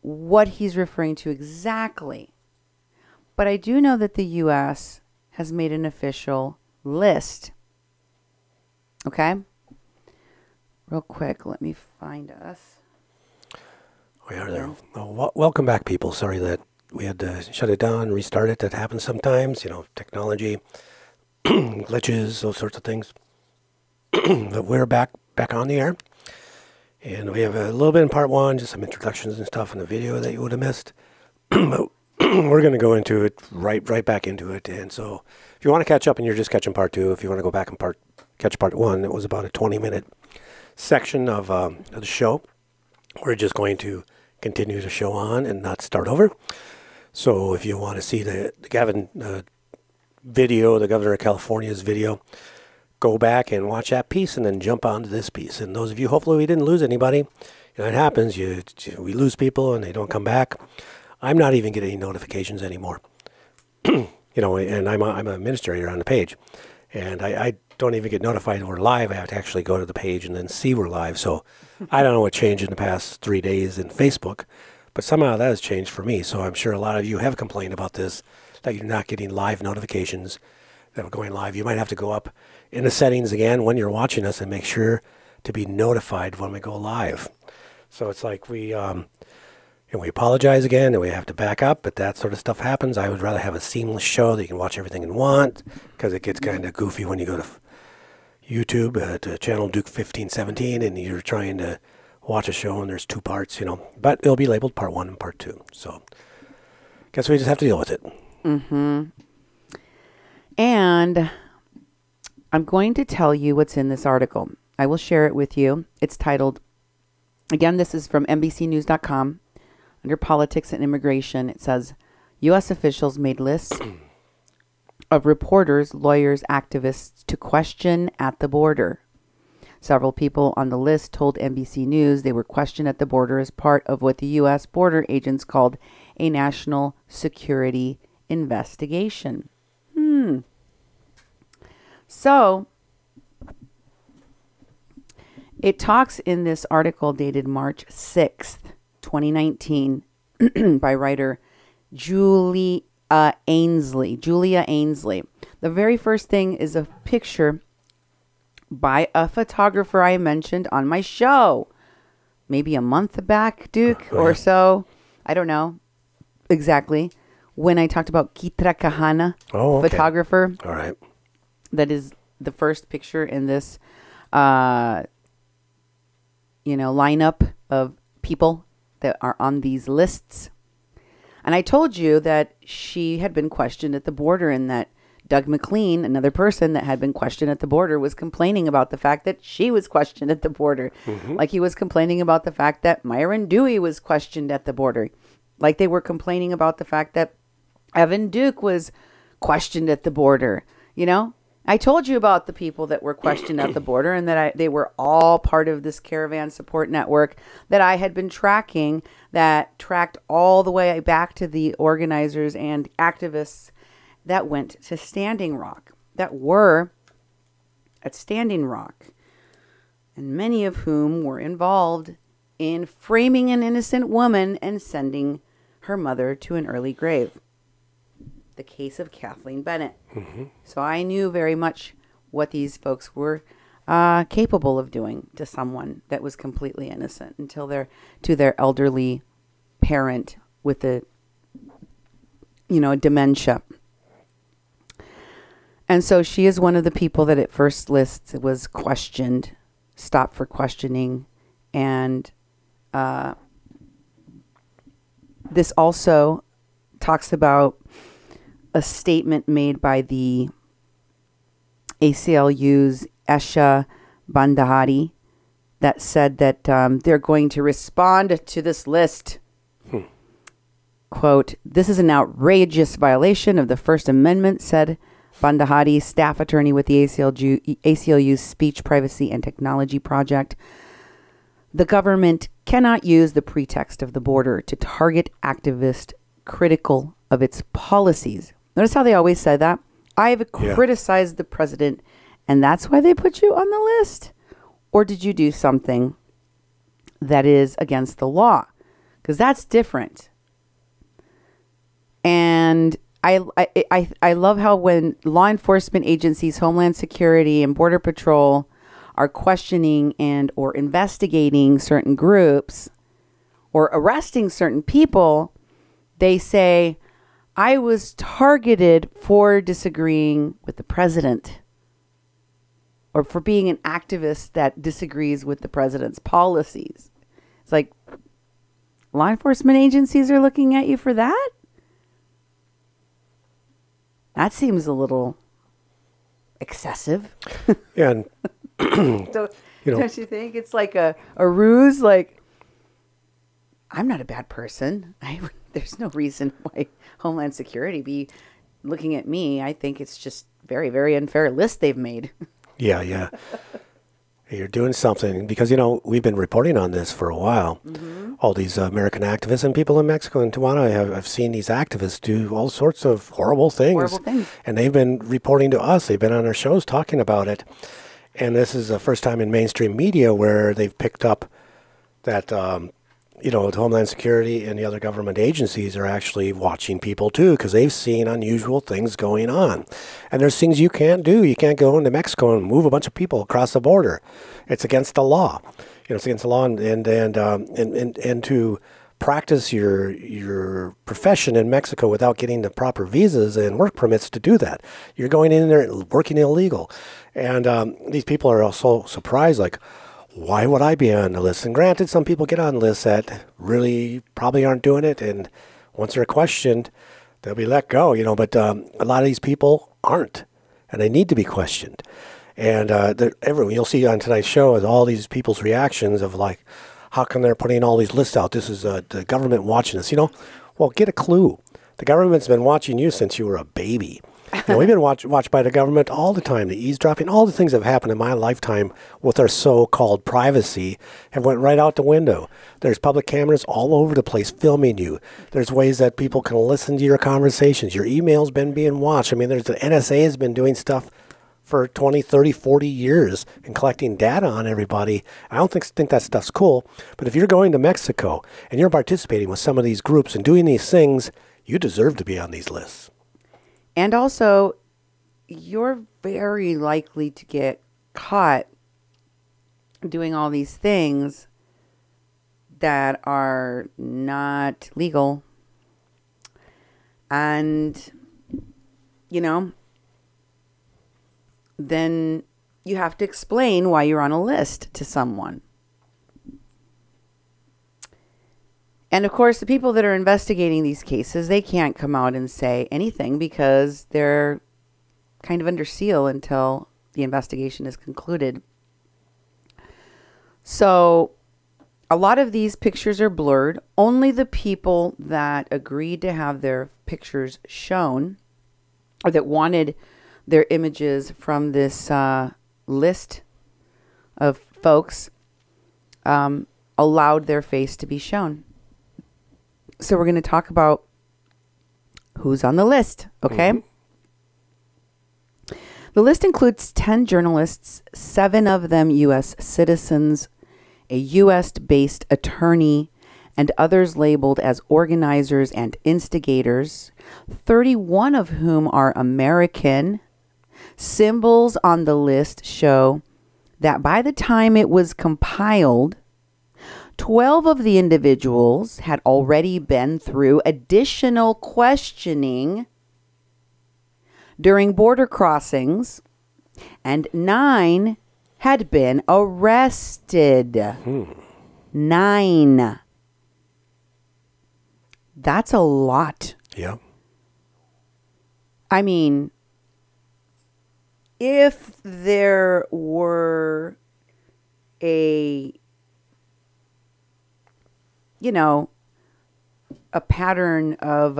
what he's referring to exactly. But I do know that the U.S. has made an official list. Okay? Real quick, let me find us. We are there. Well, welcome back, people. Sorry that we had to shut it down, restart it. That happens sometimes, you know, technology, glitches, those sorts of things. But we're back on the air. And we have a little bit in part one, just some introductions and stuff in the video that you would have missed. But we're going to go into it, right back into it. And so if you want to catch up and you're just catching part two, if you want to go back and catch part one, it was about a 20-minute section of the show. We're just going to continue the show on and not start over. So if you want to see the Gavin video, the Governor of California's video, go back and watch that piece and then jump onto this piece. And those of you, hopefully we didn't lose anybody. You know, it happens. We lose people and they don't come back. I'm not even getting any notifications anymore. You know, and I'm a administrator on the page. And I don't even get notified we're live. I have to actually go to the page and then see we're live. So I don't know what changed in the past 3 days in Facebook, but somehow that has changed for me. So I'm sure a lot of you have complained about this, that you're not getting live notifications that we're going live. You might have to go up in the settings again when you're watching us and make sure to be notified when we go live. So it's like we apologize again and we have to back up, but that sort of stuff happens. I would rather have a seamless show that you can watch everything you want, because it gets kind of goofy when you go to YouTube to channel Duke 1517 and you're trying to watch a show and there's two parts, you know, but it'll be labeled part one and part two. So guess we just have to deal with it. Mm-hmm. And I'm going to tell you what's in this article. I will share it with you. It's titled, again, this is from NBCnews.com. Under politics and immigration, it says, U.S. officials made lists of reporters, lawyers, activists to question at the border. Several people on the list told NBC News they were questioned at the border as part of what the U.S. border agents called a national security investigation. So, it talks in this article dated March 6th, 2019, by writer Julia Ainsley. The very first thing is a picture by a photographer I mentioned on my show. Maybe a month back, Duke, or so. I don't know exactly. When I talked about Kitra Cahana, photographer. All right. That is the first picture in this, lineup of people that are on these lists. And I told you that she had been questioned at the border and that Doug McLean, another person that had been questioned at the border, was complaining about the fact that she was questioned at the border. Mm-hmm. Like he was complaining about the fact that Myron Dewey was questioned at the border. Like they were complaining about the fact that Evan Duke was questioned at the border. You know, I told you about the people that were questioned at the border and that they were all part of this caravan support network that I had been tracking, that tracked all the way back to the organizers and activists that went to Standing Rock, that were at Standing Rock, and many of whom were involved in framing an innocent woman and sending her mother to an early grave. The case of Kathleen Bennett. Mm-hmm. So I knew very much what these folks were capable of doing to someone that was completely innocent until to their elderly parent with dementia. And so she is one of the people that at first lists was questioned, stopped for questioning, and this also talks about a statement made by the ACLU's Esha Bandahari that said that they're going to respond to this list. Quote, "This is an outrageous violation of the First Amendment," said Bandahari, staff attorney with the ACLU's Speech, Privacy, and Technology Project. "The government cannot use the pretext of the border to target activists critical of its policies." Notice how they always say that? I have criticized the president, and that's why they put you on the list? Or did you do something that is against the law, because that's different. And I love how when law enforcement agencies, Homeland Security and Border Patrol are questioning and or investigating certain groups or arresting certain people, they say, I was targeted for disagreeing with the president or for being an activist that disagrees with the president's policies. It's like, law enforcement agencies are looking at you for that? That seems a little excessive. Yeah, and Don't you think? It's like a ruse, like, I'm not a bad person. There's no reason why Homeland Security be looking at me. I think it's just very, very unfair list they've made. Yeah. You're doing something because, we've been reporting on this for a while. Mm-hmm. All these American activists and people in Mexico and Tijuana, I've seen these activists do all sorts of horrible things. And they've been reporting to us. They've been on our shows talking about it. And this is the first time in mainstream media where they've picked up that, Homeland Security and the other government agencies are actually watching people too, because they've seen unusual things going on. And there's things you can't do. You can't go into Mexico and move a bunch of people across the border. It's against the law. It's against the law, and to practice your profession in Mexico without getting the proper visas and work permits to do that. You're going in there working illegal. And these people are also surprised, like, why would I be on the list? And granted, some people get on lists that really probably aren't doing it. And once they're questioned, they'll be let go, But a lot of these people aren't. And they need to be questioned. And you'll see on tonight's show is all these people's reactions of like, how come they're putting all these lists out? This is the government watching us, Well, get a clue. The government's been watching you since you were a baby. We've been watched by the government all the time. The eavesdropping, all the things that have happened in my lifetime with our so-called privacy have went right out the window. There's public cameras all over the place filming you. There's ways that people can listen to your conversations. Your email's been being watched. The NSA has been doing stuff for 20, 30, 40 years and collecting data on everybody. I don't think that stuff's cool. But if you're going to Mexico and you're participating with some of these groups and doing these things, you deserve to be on these lists. And also, you're very likely to get caught doing all these things that are not legal. And, then you have to explain why you're on a list to someone. And of course, the people that are investigating these cases, they can't come out and say anything because they're kind of under seal until the investigation is concluded. So a lot of these pictures are blurred. Only the people that agreed to have their pictures shown or that wanted their images from this list of folks allowed their face to be shown. So we're going to talk about who's on the list, okay? Mm-hmm. The list includes 10 journalists, 7 of them U.S. citizens, a U.S.-based attorney, and others labeled as organizers and instigators, 31 of whom are American. Symbols on the list show that by the time it was compiled, 12 of the individuals had already been through additional questioning during border crossings, and 9 had been arrested. 9. That's a lot. Yeah. I mean, if there were a pattern of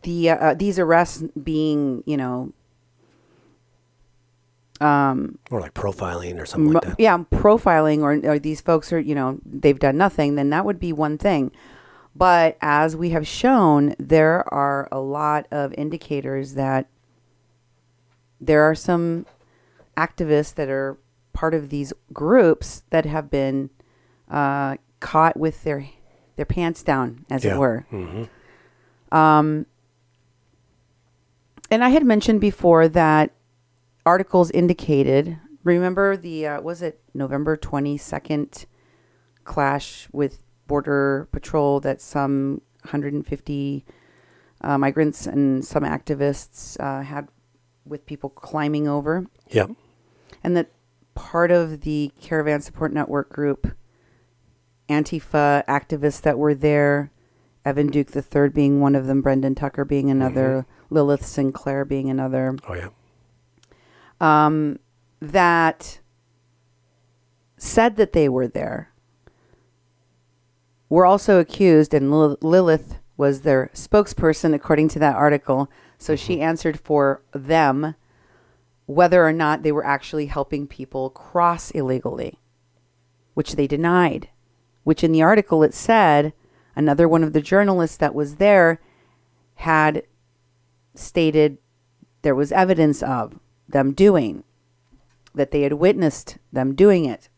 these arrests being, or like profiling or something like that. Yeah, profiling, or these folks are, they've done nothing, then that would be one thing. But as we have shown, there are a lot of indicators that there are some activists that are part of these groups that have been caught with their pants down, as it were. Mm-hmm. And I had mentioned before that articles indicated, remember the, was it November 22nd clash with Border Patrol that some 150 migrants and some activists had with people climbing over? Yep. And that part of the Caravan Support Network group, Antifa activists that were there, Evan Duke III being one of them, Brendan Tucker being another, Lilith Sinclair being another. Oh, yeah. That said that they were there, were also accused, and Lilith was their spokesperson according to that article. So she answered for them whether or not they were actually helping people cross illegally, which they denied. Which in the article it said another one of the journalists that was there had stated there was evidence of them doing, that they had witnessed them doing it.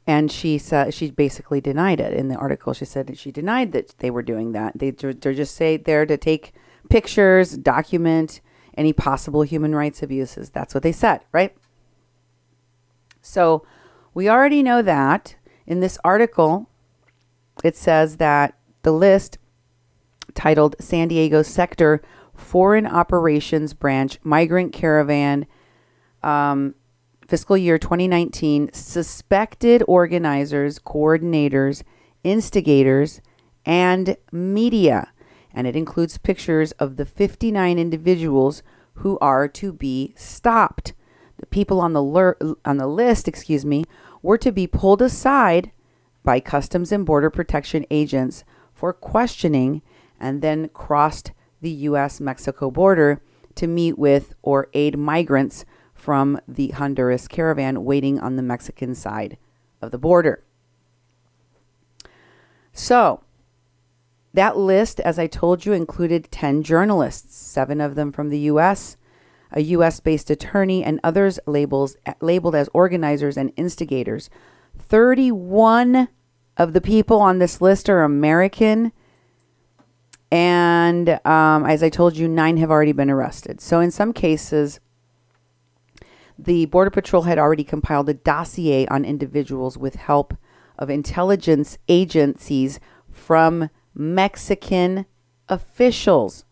And she said, she basically denied it in the article. She said that she denied that they were doing that. They're just there to take pictures, document any possible human rights abuses. That's what they said, right? So we already know that. In this article, it says that the list titled San Diego Sector Foreign Operations Branch Migrant Caravan Fiscal Year 2019 Suspected Organizers, Coordinators, Instigators, and Media. And it includes pictures of the 59 individuals who are to be stopped. The people on the list, were to be pulled aside by Customs and Border Protection agents for questioning and then crossed the U.S.-Mexico border to meet with or aid migrants from the Honduras caravan waiting on the Mexican side of the border. So, that list, as I told you, included 10 journalists, 7 of them from the U.S., a U.S.-based attorney, and others labeled as organizers and instigators. 31 of the people on this list are American, and as I told you, 9 have already been arrested. So in some cases, the Border Patrol had already compiled a dossier on individuals with help of intelligence agencies from Mexican officials.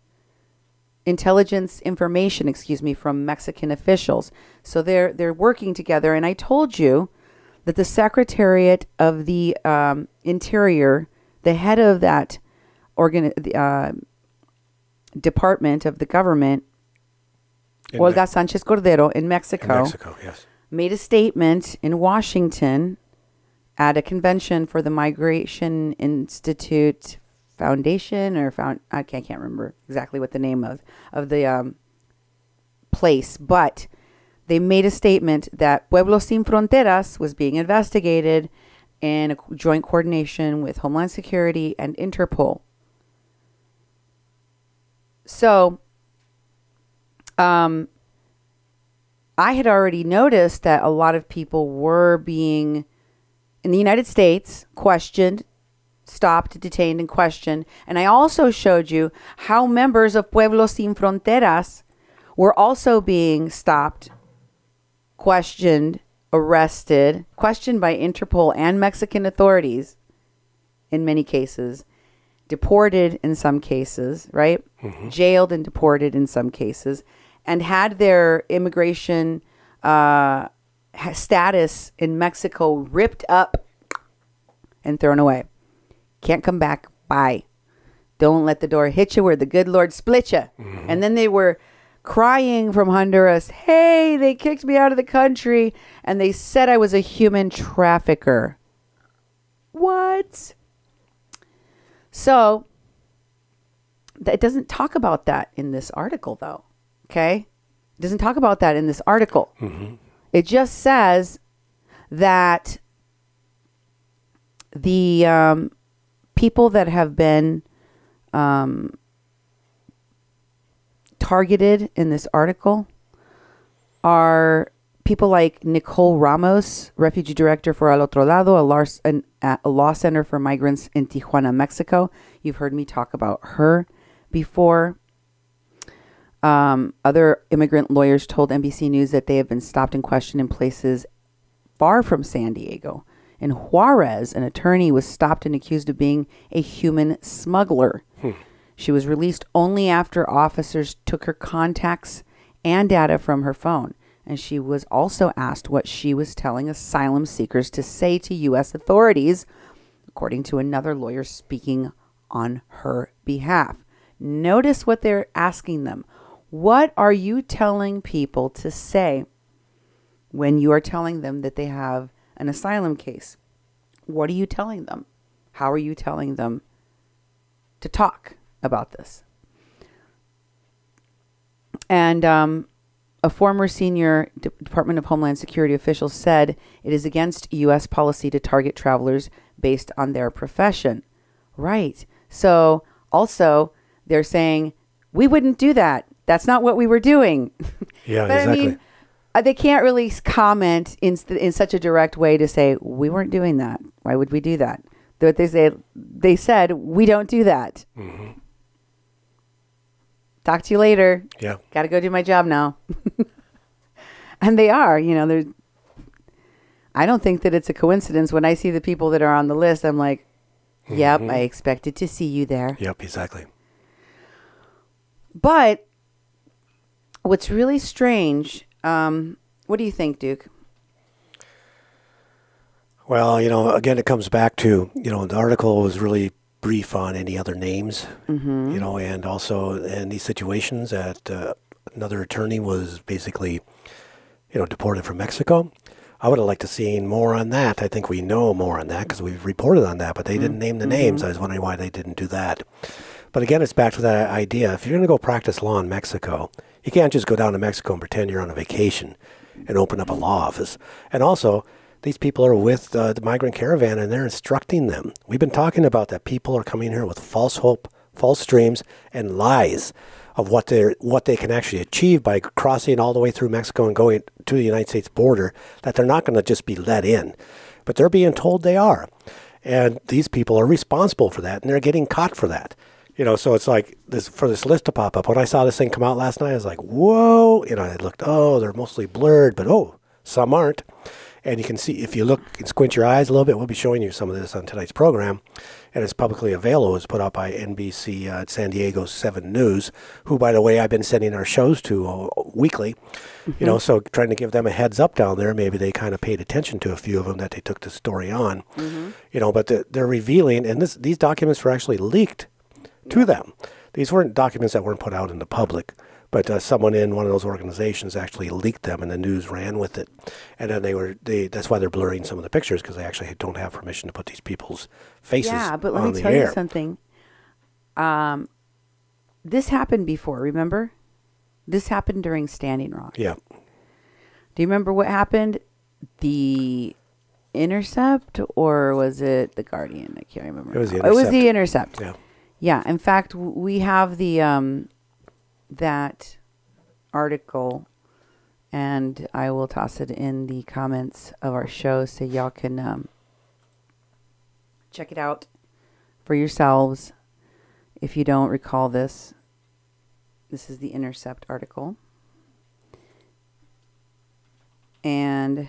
Intelligence information, from Mexican officials. So they're working together. And I told you that the Secretariat of the Interior, the head of that department of the government, Olga Sanchez Cordero in Mexico, yes, made a statement in Washington at a convention for the Migration Institute Foundation I can't remember exactly what the name of the place, but they made a statement that Pueblos Sin Fronteras was being investigated in a joint coordination with Homeland Security and Interpol. So, I had already noticed that a lot of people were being, in the United States, questioned, stopped, detained, and questioned. And I also showed you how members of Pueblos Sin Fronteras were also being stopped, questioned, arrested, questioned by Interpol and Mexican authorities in many cases, deported in some cases, right? Mm-hmm. Jailed and deported in some cases, and had their immigration status in Mexico ripped up and thrown away. Can't come back. Bye. Don't let the door hit you where the good Lord split you. Mm-hmm. And then they were crying from Honduras, hey, they kicked me out of the country and they said I was a human trafficker. What? So, it doesn't talk about that in this article, though. Okay? It doesn't talk about that in this article. Mm-hmm. It just says that the people that have been targeted in this article are people like Nicole Ramos, refugee director for Otro, a law center for migrants in Tijuana, Mexico. You've heard me talk about her before. Other immigrant lawyers told NBC News that they have been stopped and questioned in places far from San Diego. In Juarez, an attorney was stopped and accused of being a human smuggler. She was released only after officers took her contacts and data from her phone. And she was also asked what she was telling asylum seekers to say to U.S. authorities, according to another lawyer speaking on her behalf. Notice what they're asking them. What are you telling people to say when you are telling them that they have an asylum case? What are you telling them? How are you telling them to talk about this? And a former senior Department of Homeland Security official said it is against U.S. policy to target travelers based on their profession. Right. So also they're saying, we wouldn't do that. That's not what we were doing. Yeah, but exactly. I mean, they can't really comment in such a direct way to say, we weren't doing that. Why would we do that? What they said, we don't do that. Mm-hmm. Talk to you later. Yeah. Got to go do my job now. And they are, I don't think that it's a coincidence. When I see the people that are on the list, I'm like, yep, I expected to see you there. Yep, exactly. But what's really strange, what do you think, Duke? Well, again, it comes back to, the article was really brief on any other names, and also in these situations that another attorney was basically, deported from Mexico. I would have liked to seen more on that. I think we know more on that because we've reported on that, but they didn't name the names. I was wondering why they didn't do that. But again, it's back to that idea. If you're going to go practice law in Mexico, you can't just go down to Mexico and pretend you're on a vacation and open up a law office. And also, these people are with the migrant caravan and they're instructing them. We've been talking about that people are coming here with false hope, false dreams, and lies of what they can actually achieve by crossing all the way through Mexico and going to the United States border, that they're not going to just be let in. But they're being told they are. And these people are responsible for that, and they're getting caught for that. So it's like for this list to pop up. When I saw this thing come out last night, I was like, whoa. I looked, they're mostly blurred, but some aren't. And you can see, if you look and squint your eyes a little bit, we'll be showing you some of this on tonight's program. And it's publicly available. It's put out by NBC San Diego 7 News, who, by the way, I've been sending our shows to weekly. So trying to give them a heads up down there. Maybe they kind of paid attention to a few of them that they took the story on. But they're revealing, and these documents were actually leaked to them. These weren't documents that weren't put out in the public. But someone in one of those organizations actually leaked them, and the news ran with it. And then that's why they're blurring some of the pictures, because they actually don't have permission to put these people's faces on the air. Yeah, but let me tell you something. This happened before, remember? This happened during Standing Rock. Yeah. Do you remember what happened? The Intercept, or was it the Guardian? I can't remember. It was the Intercept. It was the Intercept. Yeah. Yeah. In fact, we have the that article, and I will toss it in the comments of our show so y'all can check it out for yourselves. If you don't recall this is the Intercept article, and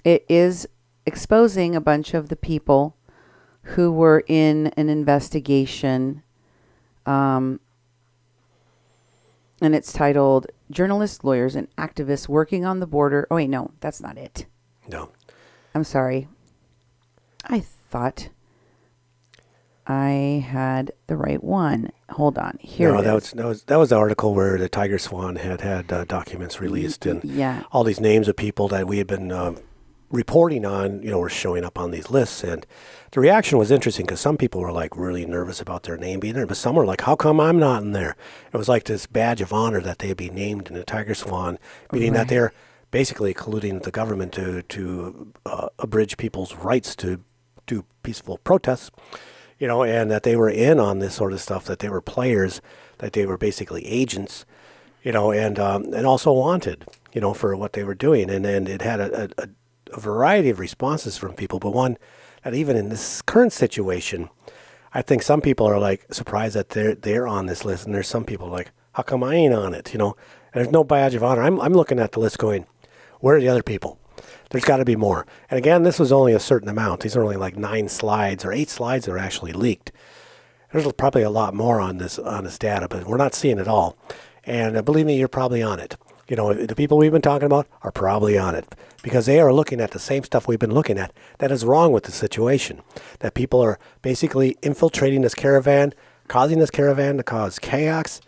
it is exposing a bunch of the people who were in an investigation. And it's titled Journalists, Lawyers, and Activists Working on the Border. Oh, wait, no, that's not it. No. I'm sorry. I thought I had the right one. Hold on. Here it is. That was the article where the Tiger Swan had documents released, and all these names of people that we had been reporting on, were showing up on these lists. And the reaction was interesting because some people were like really nervous about their name being there, but some were like, how come I'm not in there? It was like this badge of honor that they'd be named in the Tiger Swan, meaning that they're basically colluding with the government to abridge people's rights to do peaceful protests, and that they were in on this sort of stuff, that they were players, that they were basically agents, and also wanted, for what they were doing. And it had a variety of responses from people, but one that even in this current situation, I think some people are like surprised that they're on this list, and there's some people like, how come I ain't on it? And there's no badge of honor. I'm looking at the list going, where are the other people? There's got to be more. And again, this was only a certain amount. These are only like 9 slides or 8 slides that are actually leaked. There's probably a lot more on this data, but we're not seeing it all. And believe me, you're probably on it. The people we've been talking about are probably on it because they are looking at the same stuff we've been looking at that is wrong with the situation. That people are basically infiltrating this caravan, causing this caravan to cause chaos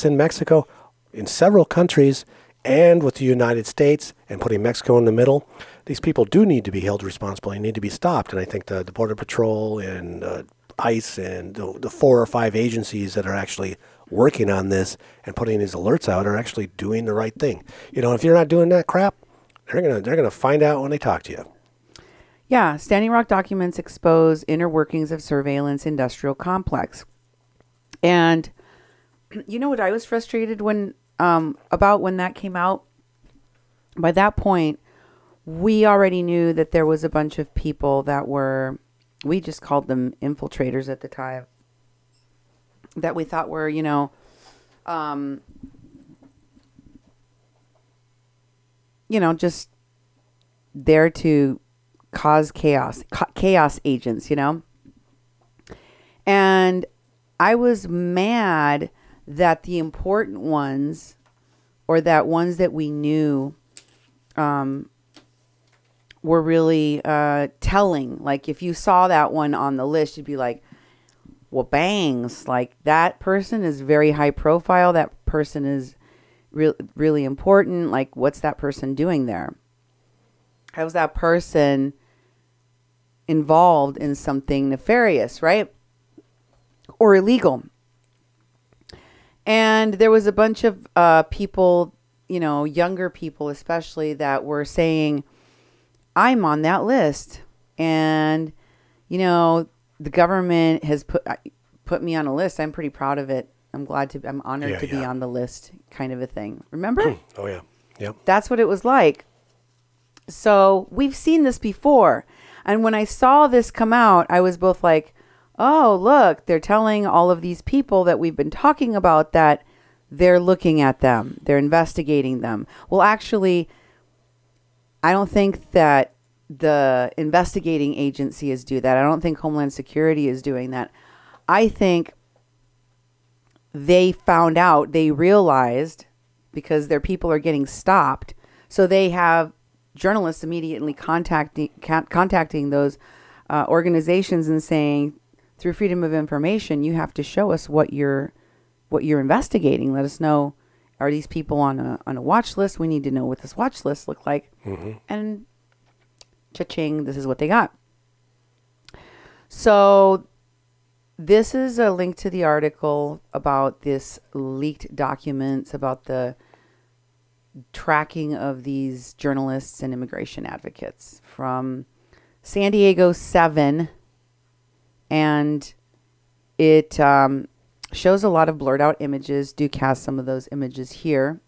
in Mexico, in several countries, and with the United States, and putting Mexico in the middle. These people do need to be held responsible. They need to be stopped. And I think the Border Patrol and ICE and the 4 or 5 agencies that are actually working on this and putting these alerts out are actually doing the right thing. If you're not doing that crap, they're gonna find out when they talk to you. Yeah, Standing Rock documents expose inner workings of surveillance industrial complex. And you know what I was frustrated about when that came out? By that point, we already knew that there was a bunch of people that were, we just called them infiltrators at the time, that we thought were, just there to cause chaos agents, And I was mad that the important ones, or that ones that we knew, were really telling. Like, if you saw that one on the list, you'd be like, well, bangs, like that person is very high profile. That person is really important. Like, what's that person doing there? How's that person involved in something nefarious, right? Or illegal? And there was a bunch of people, younger people especially, that were saying, I'm on that list. And, the government has put me on a list. I'm pretty proud of it. I'm honored to be on the list, kind of a thing. Remember? Oh, yeah. Yep. That's what it was like. So we've seen this before. And when I saw this come out, I was both like, oh, look, they're telling all of these people that we've been talking about that they're looking at them. They're investigating them. Well, actually, I don't think that the investigating agencies do that. I don't think Homeland Security is doing that. I think they found out, they realized, because their people are getting stopped. So they have journalists immediately contacting those organizations and saying, through Freedom of Information, you have to show us what you're investigating. Let us know, are these people on a watch list? We need to know what this watch list look like. Mm-hmm. And cha-ching, this is what they got. So this is a link to the article about this leaked documents about the tracking of these journalists and immigration advocates from San Diego 7. And it shows a lot of blurred out images. Do cast some of those images here.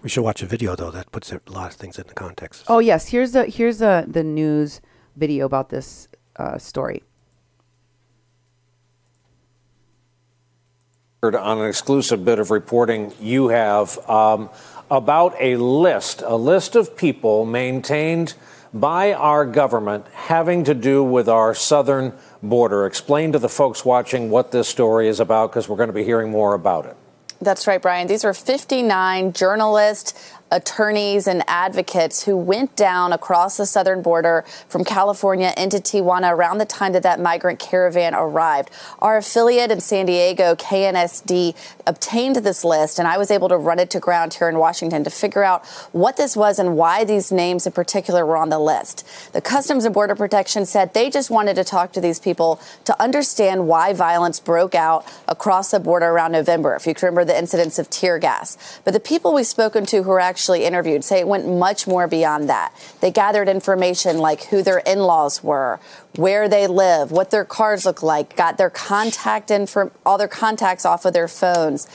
We should watch a video, though, that puts a lot of things into context. Oh, yes. Here's the news video about this story. On an exclusive bit of reporting you have about a list of people maintained by our government having to do with our southern border. Explain to the folks watching what this story is about, because we're going to be hearing more about it. That's right, Brian. These are 59 journalists, attorneys, and advocates who went down across the southern border from California into Tijuana around the time that migrant caravan arrived. Our affiliate in San Diego, KNSD, obtained this list, and I was able to run it to ground here in Washington to figure out what this was and why these names in particular were on the list. The Customs and Border Protection said they just wanted to talk to these people to understand why violence broke out across the border around November, if you can remember the incidents of tear gas. But the people we've spoken to who are actually actually interviewed say it went much more beyond that. They gathered information like who their in-laws were, where they live, what their cars look like, got their all their contacts off of their phones.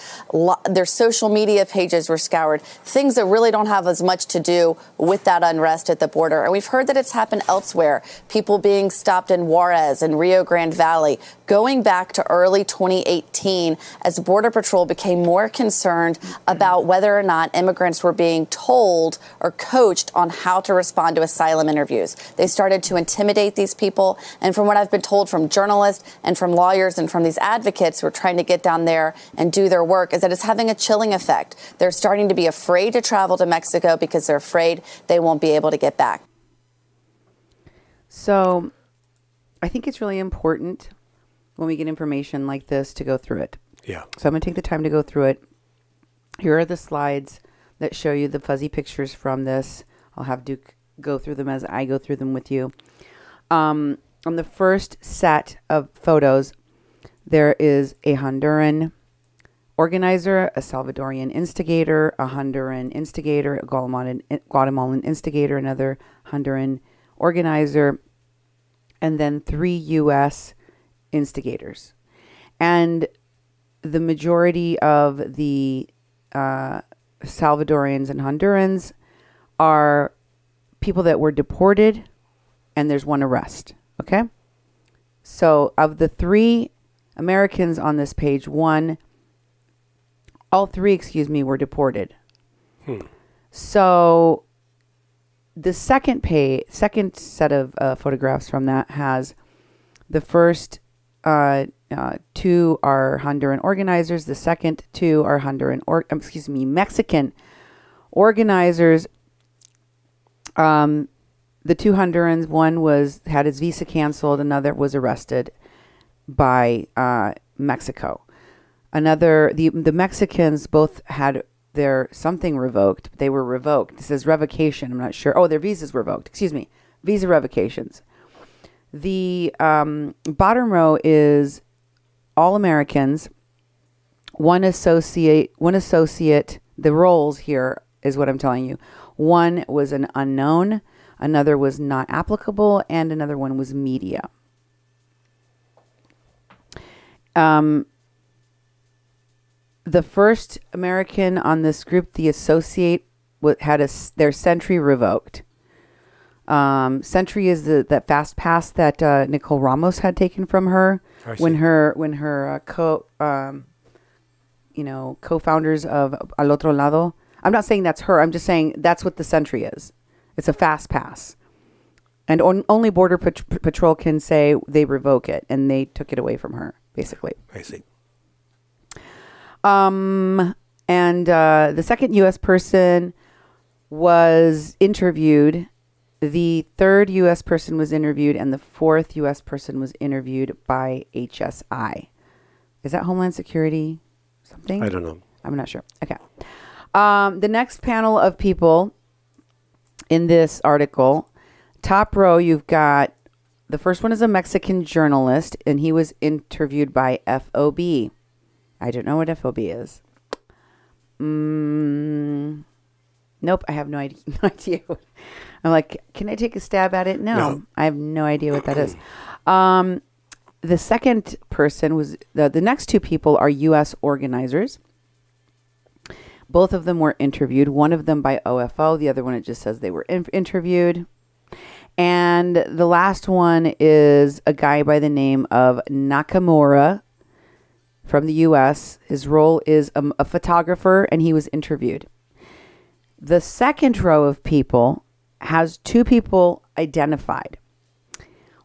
Their social media pages were scoured, things that really don't have as much to do with that unrest at the border. And we've heard that it's happened elsewhere. People being stopped in Juarez and Rio Grande Valley, going back to early 2018 as Border Patrol became more concerned about whether or not immigrants were being told or coached on how to respond to asylum interviews. They started to intimidate these people. And from what I've been told from journalists and from lawyers and from these advocates who are trying to get down there and do their work, is that it's having a chilling effect. They're starting to be afraid to travel to Mexico because they're afraid they won't be able to get back. So I think it's really important when we get information like this to go through it. Yeah. So I'm going to take the time to go through it. Here are the slides that show you the fuzzy pictures from this. I'll have Duke go through them as I go through them with you. On the first set of photos, there is a Honduran organizer, a Salvadorian instigator, a Honduran instigator, a Guatemalan instigator, another Honduran organizer, and then 3 U.S. instigators. And the majority of the Salvadorians and Hondurans are people that were deported, and there's 1 arrest. Okay? So of the 3 Americans on this page, all 3 were deported. So the second set of photographs from that has the first 2 are Honduran organizers. The second 2 are Mexican organizers. The 2 Hondurans, one had his visa canceled, another was arrested by Mexico. The Mexicans both had their something revoked. They were revoked. It says revocation. I'm not sure. Oh, their visas revoked. Visa revocations. The bottom row is all Americans. One associate. The roles here is what I'm telling you. One was an unknown. Another was not applicable, and another one was media. The first American on this group, the associate, had their Sentry revoked. Sentry is that fast pass that Nicole Ramos had taken from her when her co-founders of Otro, Lado. I'm not saying that's her. I'm just saying that's what the Sentry is. It's a fast pass. And only Border Patrol can say they revoke it, and they took it away from her, basically. I see. And the second U.S. person was interviewed. The third U.S. person was interviewed, and the fourth U.S. person was interviewed by HSI. Is that Homeland Security something? I don't know. I'm not sure. Okay. The next panel of people in this article, top row, you've got the first one is a Mexican journalist, and he was interviewed by FOB. I don't know what FOB is. Nope, I have no idea. I'm like, can I take a stab at it? No. I have no idea what that is. The second person was, the next 2 people are U.S. organizers. Both of them were interviewed. One of them by OFO. The other one, it just says they were interviewed. And the last one is a guy by the name of Nakamura from the U.S. His role is a photographer, and he was interviewed. The second row of people has 2 people identified.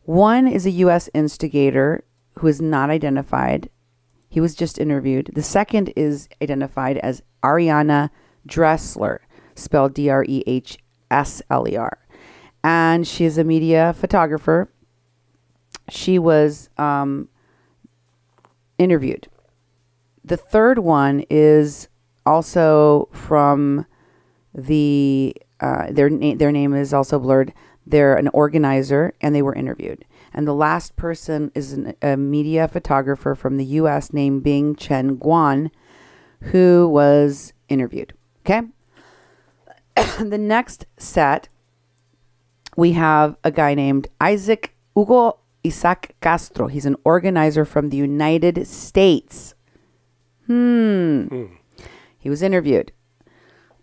One is a U.S. instigator who is not identified. He was just interviewed. The second is identified as Ariana Dressler, spelled Drehsler. And she is a media photographer. She was interviewed. The third one is also from their name is also blurred. They're an organizer, and they were interviewed. And the last person is a media photographer from the U.S. named Bing Chen Guan, who was interviewed. Okay? The next set, we have a guy named Hugo Isaac Castro. He's an organizer from the United States. He was interviewed.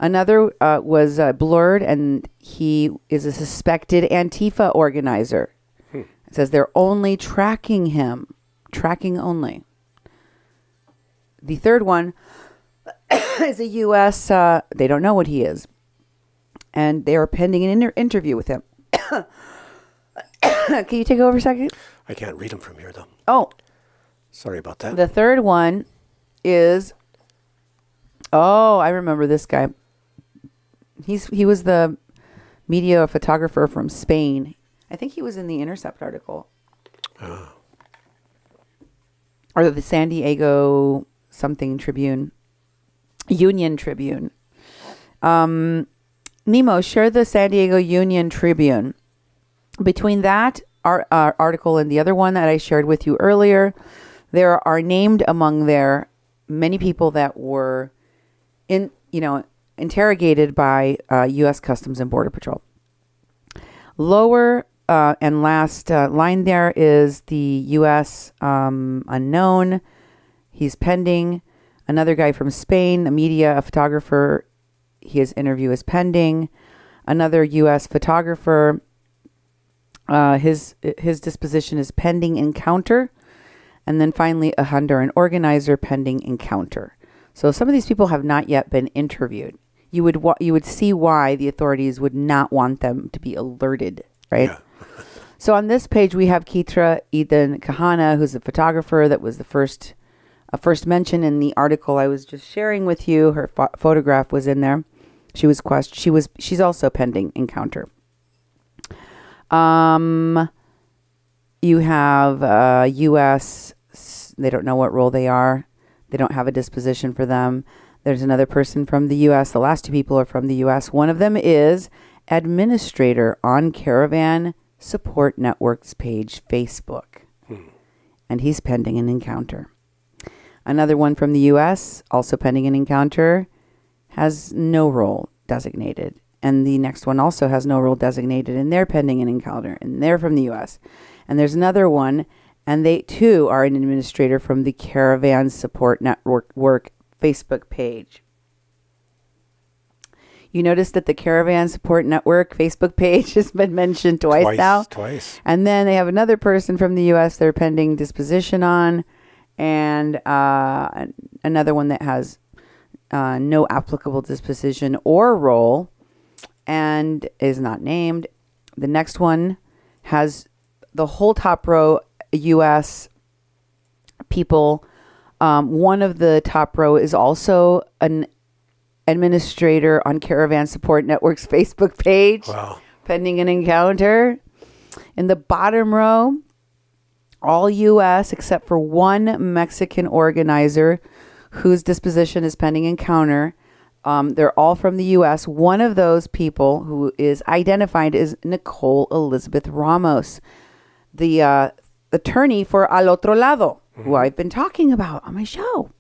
Another was blurred, and he is a suspected Antifa organizer. It says they're only tracking him. Tracking only. The third one is a U.S. They don't know what he is. And they are pending an interview with him. Can you take over a second? I can't read them from here, though. Oh. Sorry about that. The third one is... Oh, I remember this guy. He was the media photographer from Spain. I think he was in the Intercept article. Or the San Diego something Tribune. Union Tribune. Nemo, share the San Diego Union Tribune. Between that article and the other one that I shared with you earlier, there are named among there many people that were interrogated by U.S. Customs and Border Patrol. Lower and last line there is the U.S. unknown. He's pending. Another guy from Spain, a photographer. His interview is pending. Another U.S. photographer. His disposition is pending encounter. And then finally, a Honduran organizer pending encounter. So some of these people have not yet been interviewed. You would see why the authorities would not want them to be alerted, right? Yeah. So on this page, we have Kitra Ethan Cahana, who's a photographer that was the first mention in the article I was just sharing with you. Her photograph was in there. She was questioned. She's also pending encounter. You have U.S. They don't know what role they are. They don't have a disposition for them. There's another person from the U.S. The last two people are from the U.S. One of them is administrator on Caravan Support Network's page, Facebook. And he's pending an encounter. Another one from the U.S., also pending an encounter, has no role designated. And the next one also has no role designated, and they're pending an encounter, and they're from the U.S. And there's another one, and they too are an administrator from the Caravan Support Network Facebook page. You notice that the Caravan Support Network Facebook page has been mentioned twice now. Twice. And then they have another person from the U.S. they're pending disposition on, and another one that has no applicable disposition or role and is not named. The next one has the whole top row U.S. people. One of the top row is also an administrator on Caravan Support Network's Facebook page. Wow. Pending an encounter. In the bottom row, all U.S. except for one Mexican organizer whose disposition is pending encounter. They're all from the U.S. One of those people who is identified is Nicole Elizabeth Ramos, the attorney for Al Otro Lado, who I've been talking about on my show.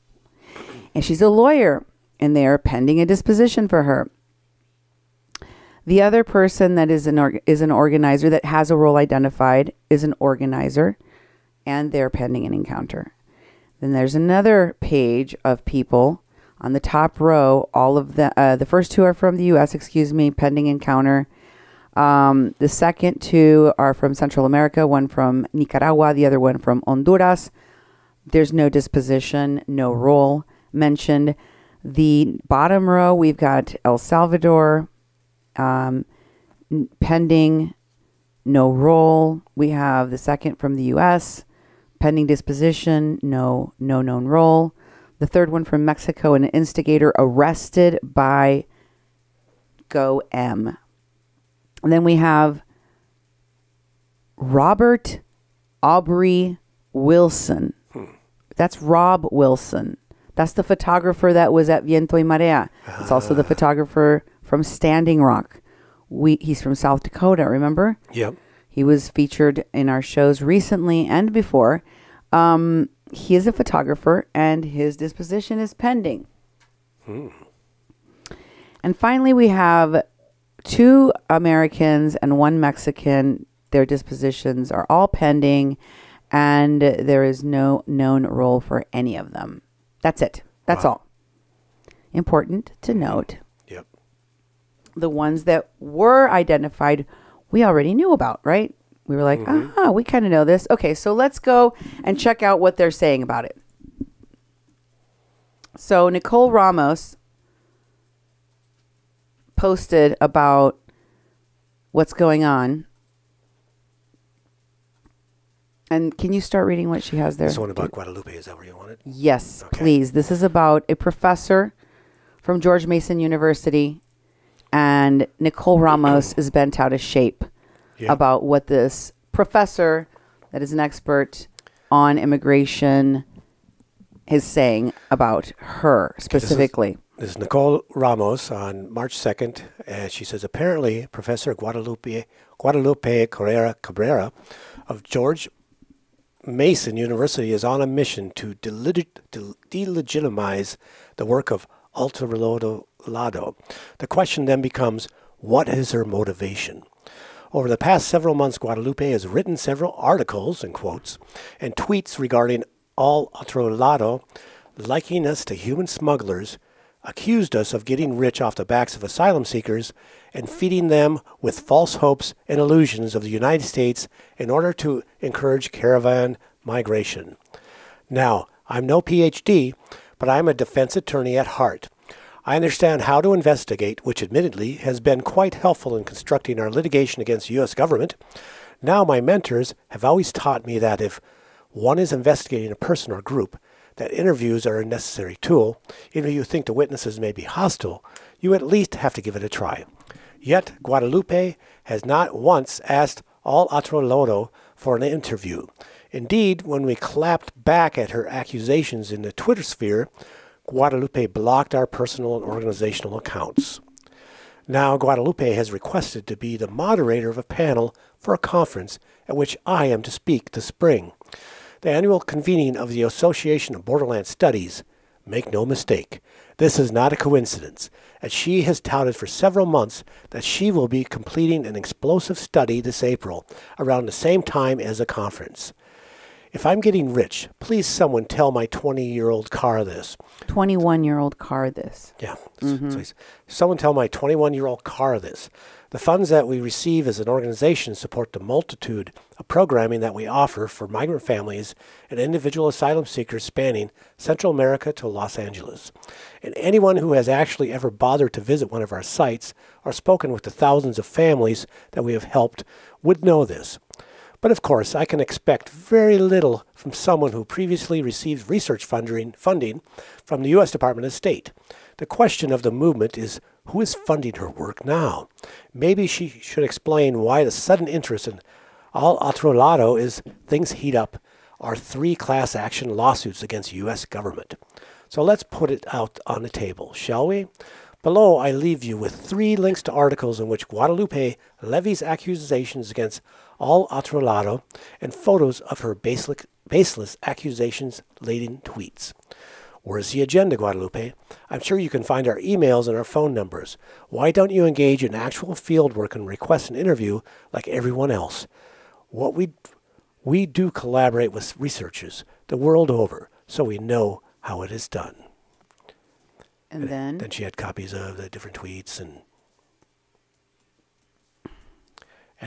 And she's a lawyer, and they are pending a disposition for her. The other person that is an organizer that has a role identified is an organizer, and they're pending an encounter. Then there's another page of people on the top row. All of the first two are from the U.S., pending encounter. The second two are from Central America, one from Nicaragua, the other one from Honduras. There's no disposition, no role mentioned. The bottom row, we've got El Salvador, pending, no role. We have the second from the U.S., pending disposition, no known role. The third one from Mexico, an instigator arrested by Govt. And then we have Robert Aubrey Wilson. That's Rob Wilson. That's the photographer that was at Viento y Marea. It's also the photographer from Standing Rock. He's from South Dakota, remember? Yep. He was featured in our shows recently and before. He is a photographer, and his disposition is pending. And finally, we have 2 Americans and 1 Mexican. Their dispositions are all pending, and there is no known role for any of them. That's it. That's all. Important to note. Yep. The ones that were identified, we already knew about, right? We were like, we kind of know this. Okay, so let's go and check out what they're saying about it. So Nicole Ramos posted about what's going on. And can you start reading what she has there? This one about Guadalupe, is that where you wanted? Yes, Okay. please. This is about a professor from George Mason University, and Nicole Ramos is bent out of shape about what this professor that is an expert on immigration is saying about her specifically. This is Nicole Ramos on March 2nd. She says, apparently, Professor Guadalupe Carrera Cabrera of George Mason University is on a mission to delegitimize the work of Lado. The question then becomes, what is her motivation? Over the past several months, Guadalupe has written several articles, in quotes, and tweets regarding Otro Lado, likening us to human smugglers, accused us of getting rich off the backs of asylum seekers and feeding them with false hopes and illusions of the United States in order to encourage caravan migration. Now, I'm no PhD, but I'm a defense attorney at heart. I understand how to investigate, which admittedly has been quite helpful in constructing our litigation against the U.S. government. Now, my mentors have always taught me that if one is investigating a person or group, that interviews are a necessary tool. Even if you think the witnesses may be hostile, you at least have to give it a try. Yet, Guadalupe has not once asked Otro Lado for an interview. Indeed, when we clapped back at her accusations in the Twitter sphere, Guadalupe blocked our personal and organizational accounts. Now, Guadalupe has requested to be the moderator of a panel for a conference at which I am to speak this spring. The annual convening of the Association of Borderland Studies. Make no mistake, this is not a coincidence, as she has touted for several months that she will be completing an explosive study this April, around the same time as the conference. If I'm getting rich, please someone tell my 20-year-old car this. 21-year-old car this. Yeah. So someone tell my 21-year-old car this. The funds that we receive as an organization support the multitude of programming that we offer for migrant families and individual asylum seekers spanning Central America to Los Angeles. And anyone who has actually ever bothered to visit one of our sites or spoken with the thousands of families that we have helped would know this. But of course, I can expect very little from someone who previously received research funding from the U.S. Department of State. The question of the movement is, who is funding her work now? Maybe she should explain why the sudden interest in Otro Lado is things heat up are 3 class action lawsuits against U.S. government. So let's put it out on the table, shall we? Below, I leave you with 3 links to articles in which Guadalupe levies accusations against Otro Lado and photos of her baseless accusations-laden tweets. Where's the agenda, Guadalupe? I'm sure you can find our emails and our phone numbers. Why don't you engage in actual field work and request an interview like everyone else? We do collaborate with researchers the world over, so we know how it is done. And then she had copies of the different tweets, and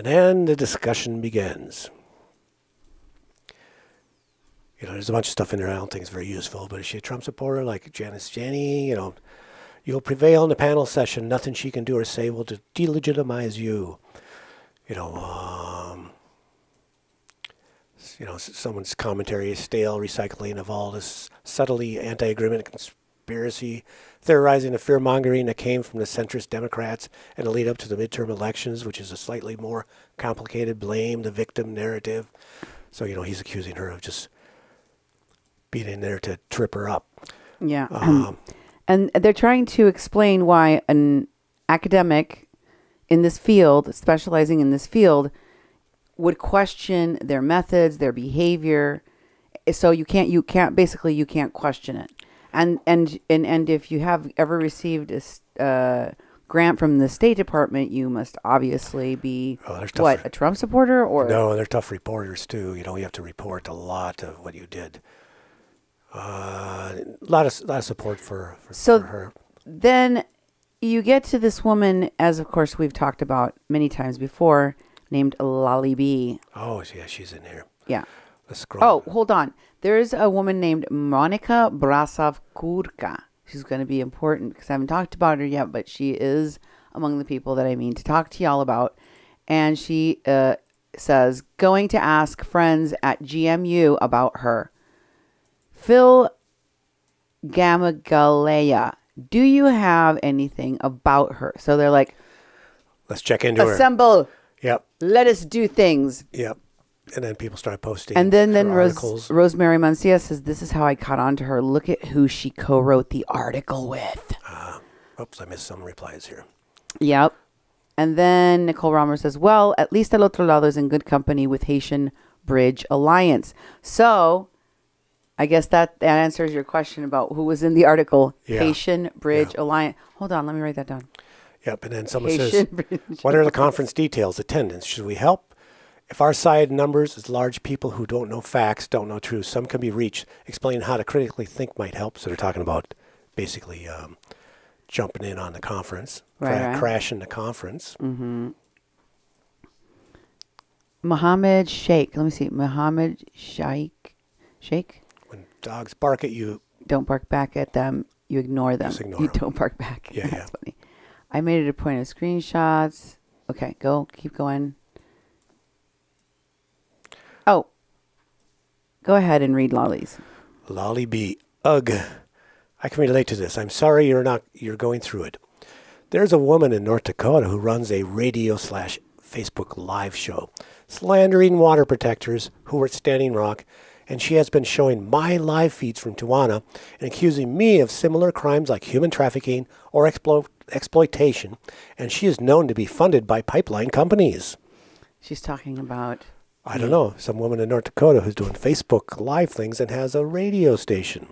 then the discussion begins. You know, there's a bunch of stuff in there I don't think is very useful, but is she a Trump supporter like Janice Janney? You know, you'll prevail in the panel session. Nothing she can do or say will delegitimize you. You know, someone's commentary is stale recycling of all this subtly anti-agreement conspiracy, theorizing and fear-mongering that came from the centrist Democrats in the lead up to the midterm elections, which is a slightly more complicated blame the victim narrative. So, you know, he's accusing her of just being in there to trip her up. Yeah. And they're trying to explain why an academic in this field, specializing in this field, would question their methods, their behavior. So you can't question it. And if you have ever received grant from the State Department, you must obviously be, a Trump supporter? Or no, they're tough reporters, too. You have to report a lot of what you did. A lot of support for her. Then you get to this woman, as of course we've talked about many times before, named Lali B. Oh, yeah, she's in here. Yeah. Let's scroll. Oh, hold on. There's a woman named Monica Brasov-Kurka. She's going to be important because I haven't talked about her yet, but she is among the people that I mean to talk to y'all about. And she says, going to ask friends at GMU about her. Phil Gamagalea, do you have anything about her? So they're like, let's check into her. Assemble. Yep. Let us do things. Yep. And then people start posting. And then articles. Rosemary Mancia says, this is how I caught on to her. Look at who she co-wrote the article with. Oops, I missed some replies here. Yep. And then Nicole Ramos says, well, at least El Otro Lado is in good company with Haitian Bridge Alliance. So I guess that answers your question about who was in the article. Yeah. Haitian Bridge Alliance. Hold on, let me write that down. Yep. And then someone says, what are the conference details? Attendance. Should we help? If our side numbers is large people who don't know facts, don't know truth, some can be reached. Explain how to critically think might help. So they're talking about basically jumping in on the conference, crashing the conference. Mm-hmm. Mohammed Sheikh. Let me see. Mohammed Sheikh. When dogs bark at you, don't bark back at them. You ignore them. Ignore you them. don't bark back. Yeah, That's funny. I made it a point of screenshots. Okay, keep going. Oh, go ahead and read Lolly's. Lolly B. Ugh. I can relate to this. I'm sorry you're going through it. There's a woman in North Dakota who runs a radio/Facebook live show, slandering water protectors who were at Standing Rock, and she has been showing my live feeds from Tijuana and accusing me of similar crimes like human trafficking or exploitation, and she is known to be funded by pipeline companies. She's talking about... I don't know, some woman in North Dakota who's doing Facebook live things and has a radio station.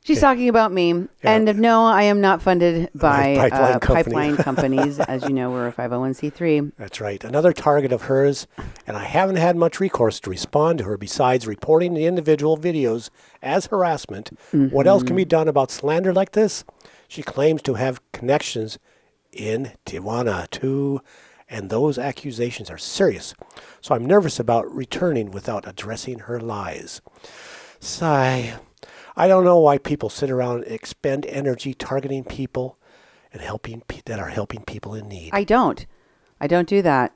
She's talking about me. Yeah. And no, I am not funded by pipeline companies. As you know, we're a 501c3. That's right. Another target of hers, and I haven't had much recourse to respond to her besides reporting the individual videos as harassment. Mm-hmm. What else can be done about slander like this? She claims to have connections in Tijuana, too. And those accusations are serious. So I'm nervous about returning without addressing her lies. Sigh. I don't know why people sit around and expend energy targeting people and helping people in need. I don't do that.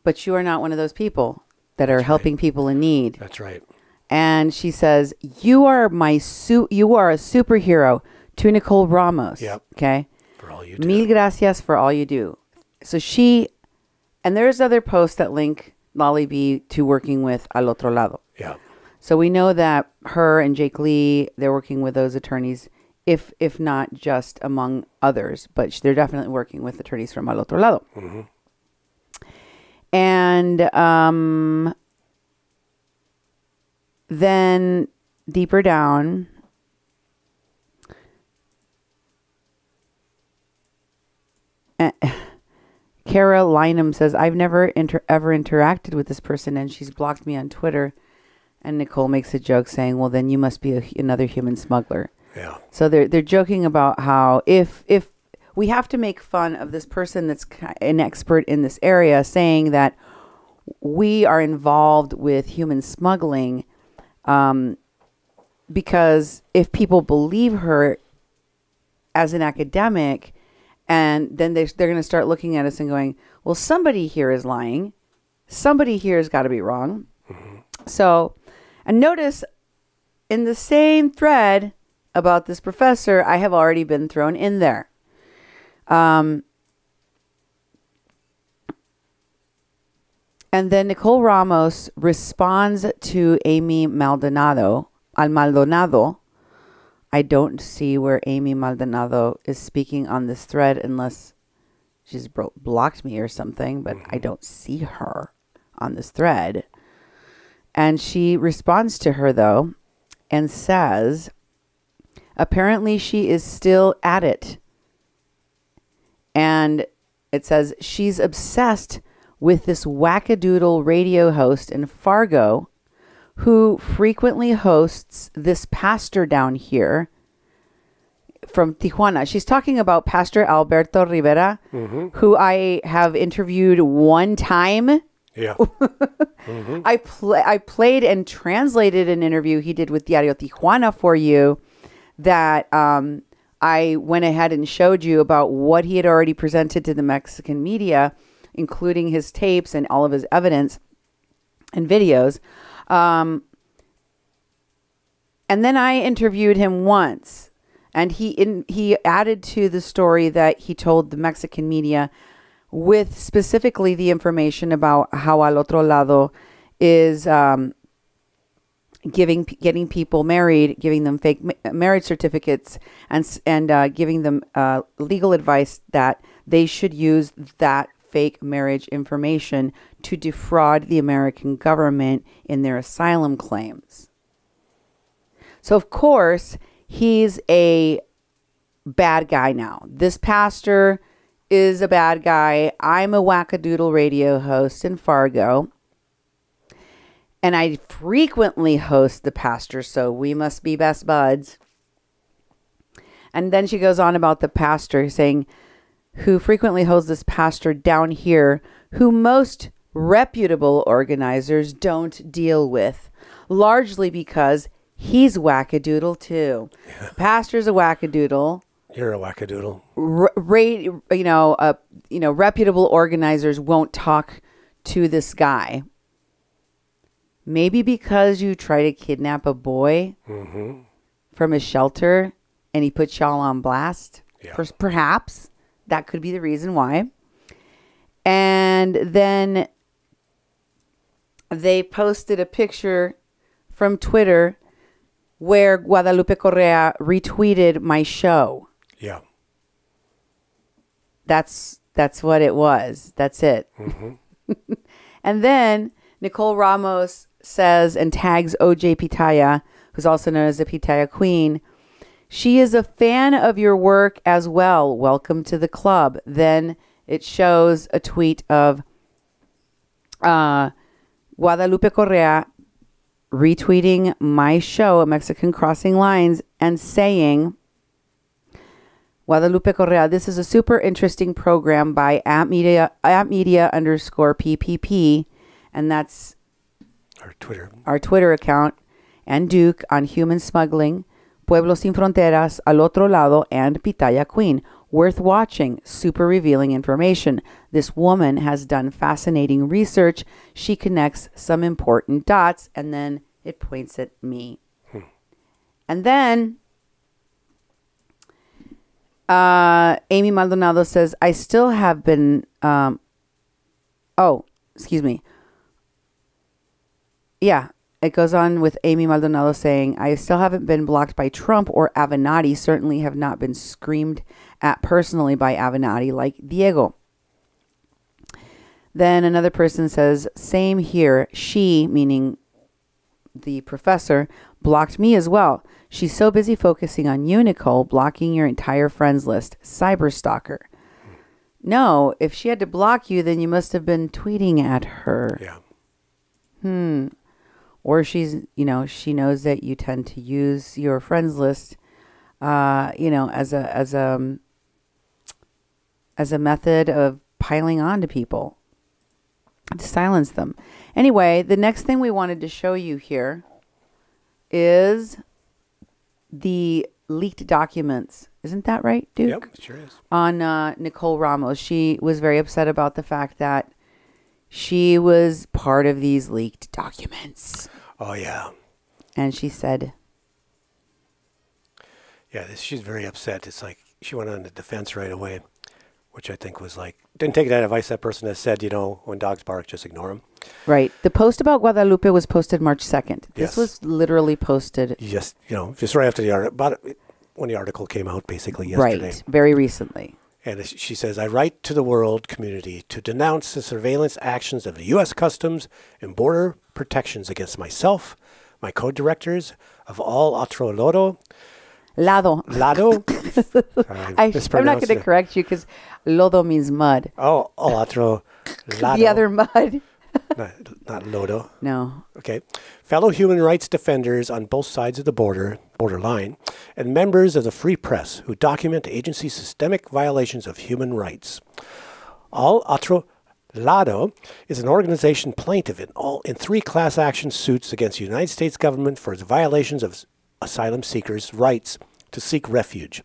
But you are not one of those people that are helping people in need. That's right. And she says, you are a superhero to Nicole Ramos. Yep. Okay? For all you do. Mil gracias for all you do. So and there's other posts that link Lolly B to working with El Otro Lado. Yeah. So we know that her and Jake Lee, they're working with those attorneys, if not just among others, but they're definitely working with attorneys from El Otro Lado. Mm-hmm. And then deeper down, Kara Lynham says, I've never ever interacted with this person, and she's blocked me on Twitter. And Nicole makes a joke saying, well, then you must be another human smuggler. Yeah. So they're joking about how if we have to make fun of this person that's an expert in this area, saying that we are involved with human smuggling, because if people believe her as an academic, and then they're going to start looking at us and going, well, somebody here is lying. Somebody here has got to be wrong. Mm-hmm. So, and notice in the same thread about this professor, I have already been thrown in there. And then Nicole Ramos responds to Amy Maldonado. I don't see where Amy Maldonado is speaking on this thread unless she's blocked me or something, but I don't see her on this thread. And she responds to her, though, and says, apparently she is still at it. And it says she's obsessed with this wackadoodle radio host in Fargo who frequently hosts this pastor down here from Tijuana. She's talking about Pastor Alberto Rivera, who I have interviewed one time. Yeah. I played and translated an interview he did with Diario Tijuana for you that I went ahead and showed you about what he had already presented to the Mexican media, including his tapes and all of his evidence and videos. And then I interviewed him once. And he added to the story that he told the Mexican media with specifically the information about how Al Otro Lado is getting people married, giving them fake marriage certificates, and giving them legal advice that they should use that fake marriage information to defraud the American government in their asylum claims. So, of course, he's a bad guy now. This pastor is a bad guy. I'm a wackadoodle radio host in Fargo. And I frequently host the pastor, so we must be best buds. And then she goes on about the pastor saying, who frequently hosts this pastor down here, who most reputable organizers don't deal with, largely because he's wackadoodle too. Yeah. Pastor's a wackadoodle. You're a wackadoodle. Reputable organizers won't talk to this guy. Maybe because you try to kidnap a boy from a shelter and he puts y'all on blast. Yeah. Perhaps that could be the reason why. And then they posted a picture from Twitter where Guadalupe Correa retweeted my show. Yeah. That's what it was. That's it. And then Nicole Ramos says and tags OJ Pitaya, who's also known as the Pitaya Queen. She is a fan of your work as well. Welcome to the club. Then it shows a tweet of Guadalupe Correa retweeting my show, A Mexican Crossing Lines, and saying, Guadalupe Correa, this is a super interesting program by @media_PPP, and that's our Twitter account, and Duke on human smuggling, Pueblos Sin Fronteras, Al Otro Lado, and Pitaya Queen. Worth watching. Super revealing information. This woman has done fascinating research. She connects some important dots, and then it points at me. And then Amy Maldonado says, I still have been... Yeah, it goes on with Amy Maldonado saying, I still haven't been blocked by Trump or Avenatti. Certainly have not been screamed at personally by Avenatti like Diego. Then another person says, same here. She, meaning the professor, blocked me as well. She's so busy focusing on you, Nicole, blocking your entire friends list. Cyberstalker. No, if she had to block you, then you must have been tweeting at her. Yeah. Or she's, she knows that you tend to use your friends list, as a method of piling on to people to silence them. Anyway, the next thing we wanted to show you here is the leaked documents. Isn't that right, Duke? Yep, it sure is. On Nicole Ramos. She was very upset about the fact that she was part of these leaked documents. Oh, yeah. And she said... Yeah, she's very upset. It's like she went on the defense right away, which I think was like... Didn't take that advice that person has said, when dogs bark, just ignore them. Right. The post about Guadalupe was posted March 2nd. This was literally posted... Just right after the article, when the article came out, basically yesterday. Right. Very recently. And she says, I write to the world community to denounce the surveillance actions of the U.S. Customs and Border Protections against myself, my co-directors of all Otro Lado, Lado. Lado? I'm not going to correct you because lodo means mud. Oh, Otro. Lado. The other mud. Not lodo. No. Okay. Fellow human rights defenders on both sides of the borderline, and members of the free press who document the agency's systemic violations of human rights. Otro Lado is an organization plaintiff in 3 class action suits against the United States government for its violations of asylum seekers' rights to seek refuge.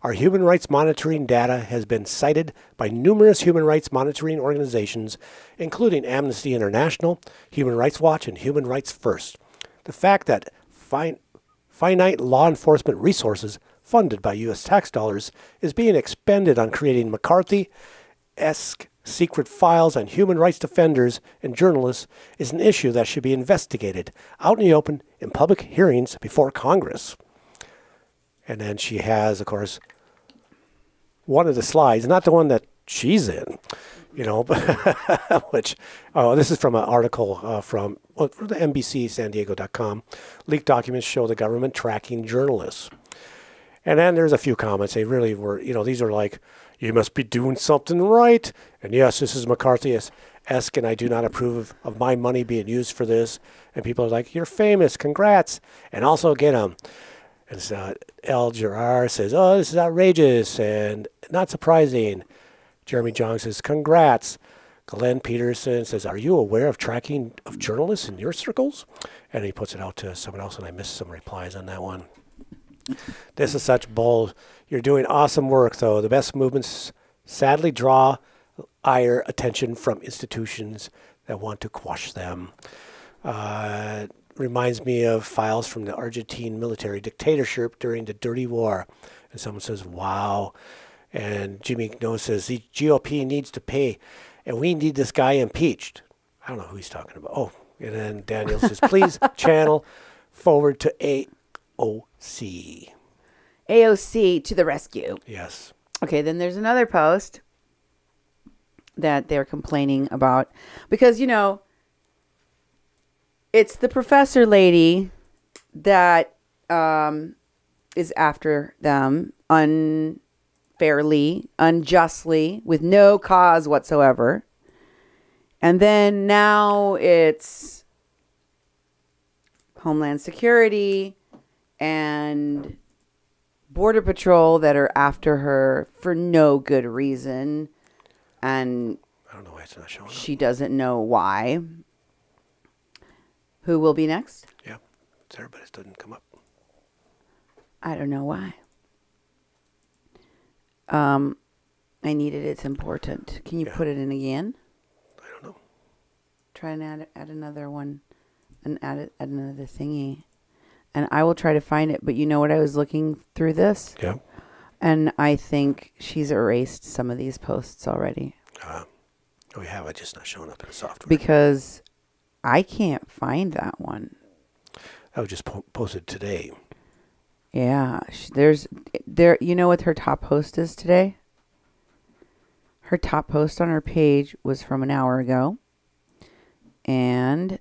Our human rights monitoring data has been cited by numerous human rights monitoring organizations, including Amnesty International, Human Rights Watch, and Human Rights First. The fact that finite law enforcement resources funded by U.S. tax dollars is being expended on creating McCarthy-esque secret files on human rights defenders and journalists is an issue that should be investigated out in the open in public hearings before Congress. And then she has, of course, one of the slides, not the one that she's in, which, this is from an article from the NBC San Diego.com. Leaked documents show the government tracking journalists. And then there's a few comments. They really were, these are like, you must be doing something right. And yes, this is McCarthy-esque, and I do not approve of my money being used for this. And people are like, you're famous, congrats. And also get them. And so El Gerard says, oh, this is outrageous and not surprising. Jeremy Jong says, congrats. Glenn Peterson says, are you aware of tracking of journalists in your circles? And he puts it out to someone else, and I missed some replies on that one. This is such bull. You're doing awesome work, though. The best movements sadly draw ire attention from institutions that want to quash them. Reminds me of files from the Argentine military dictatorship during the Dirty War. And someone says, wow. And Jimmy Snow says, the GOP needs to pay, and we need this guy impeached. I don't know who he's talking about. Oh, and then Daniel says, please channel forward to AOC. AOC to the rescue. Yes. Okay, then there's another post that they're complaining about. Because, it's the professor lady that is after them unfairly, unjustly, with no cause whatsoever. And then now it's Homeland Security and Border Patrol that are after her for no good reason. And I don't know why it's not showing up. She doesn't know why. Who will be next? Yeah, it's there, but it doesn't come up. I don't know why. I need it. It's important. Can you put it in again? I don't know. Try and add another one, and add another thingy, and I will try to find it. But you know what? I was looking through this. Yeah. And I think she's erased some of these posts already. We have it, just not showing up in the software. Because I can't find that one. I was just posted today. Yeah. You know what her top post is today? Her top post on her page was from an hour ago. And...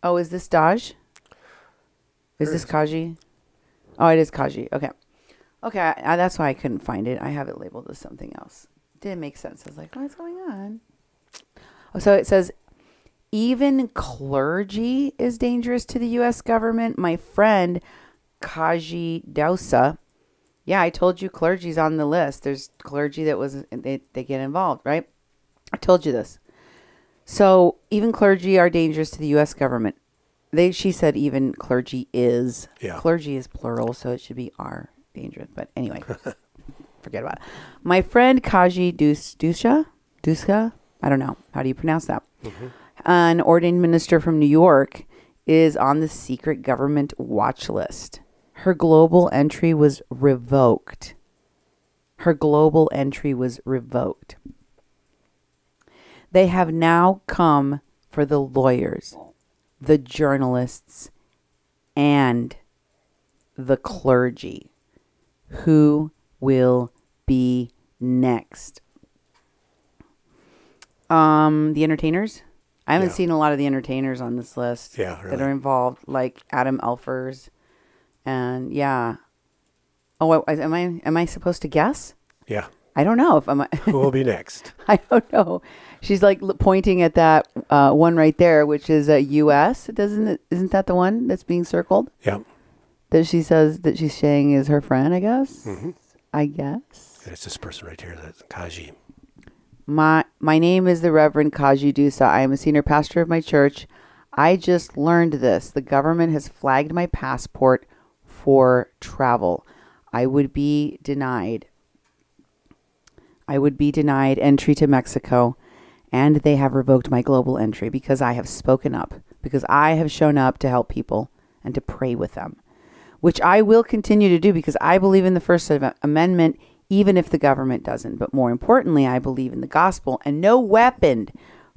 oh, is this Daj? Is this Kaji? Oh, it is Kaji. Okay. Okay, that's why I couldn't find it. I have it labeled as something else. Didn't make sense. I was like, what's going on? Oh, so it says, even clergy is dangerous to the U.S. government. My friend, Kaji Dousa. Yeah, I told you clergy's on the list. There's clergy that they get involved, right? I told you this. So even clergy are dangerous to the U.S. government. She said even clergy is. Yeah. Clergy is plural, so it should be are dangerous. But anyway, forget about it. My friend Kaji Dousa, I don't know. How do you pronounce that? Mm-hmm. An ordained minister from New York is on the secret government watch list. Her global entry was revoked. They have now come for the lawyers, the journalists, and the clergy. Who will be next? The entertainers? I haven't seen a lot of the entertainers on this list that are involved, like Adam Elfers And yeah. Oh, am I supposed to guess? Yeah. I don't know if Who will be next? I don't know. She's like pointing at that one right there, which is U.S. Isn't that the one that's being circled? Yeah. That she says that she's saying is her friend, I guess. Mm-hmm. I guess. And it's this person right here, that's Kaji. My name is the Reverend Kaji Dousa. I am a senior pastor of my church. I just learned this. The government has flagged my passport for travel. I would be denied entry to Mexico, and they have revoked my global entry because I have spoken up, because I have shown up to help people and to pray with them, which I will continue to do because I believe in the First Amendment, even if the government doesn't. But more importantly, I believe in the gospel, and no weapon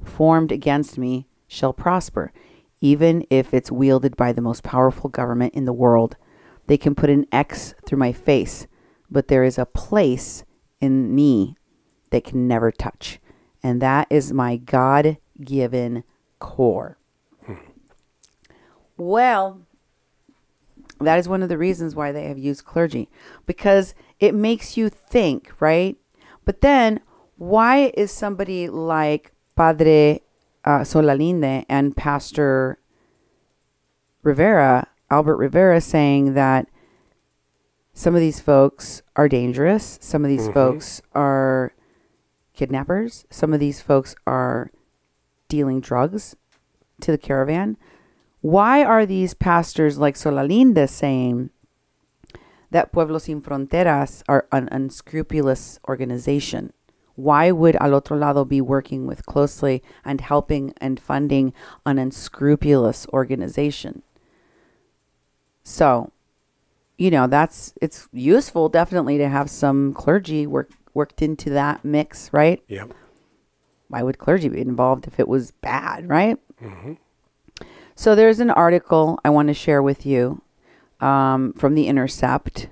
formed against me shall prosper, even if it's wielded by the most powerful government in the world. They can put an X through my face, but there is a place in me they can never touch. And that is my God-given core. Well, that is one of the reasons why they have used clergy. Because it makes you think, right? But then, why is somebody like Padre Solalinde and Pastor Albert Rivera, saying that some of these folks are dangerous, some of these folks are kidnappers, some of these folks are dealing drugs to the caravan? Why are these pastors like Solalinde saying that Pueblos Sin Fronteras are an unscrupulous organization? Why would Al Otro Lado be working with closely and helping and funding an unscrupulous organization? So, it's useful definitely to have some clergy worked into that mix, right? Yeah. Why would clergy be involved if it was bad, right? Mm-hmm. So there's an article I want to share with you from The Intercept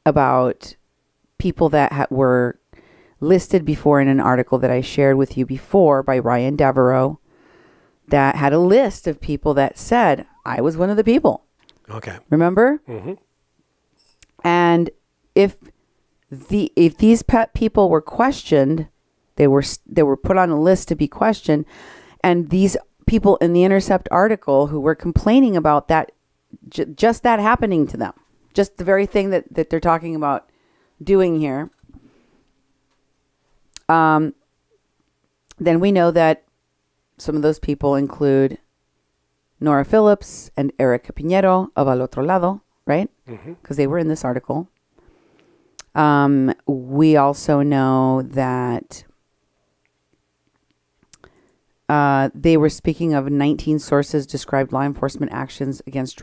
about people that were listed before in an article that I shared with you before by Ryan Devereaux, that had a list of people that said, I was one of the people. Okay. Remember? Mm-hmm. And if these people were questioned, they were put on a list to be questioned, and these people in the Intercept article who were complaining about that, just that happening to them, just the very thing that they're talking about doing here, then we know that some of those people include Nora Phillips and Erica Pinheiro of Al Otro Lado, right? Because they were in this article. We also know that they were speaking of 19 sources described law enforcement actions against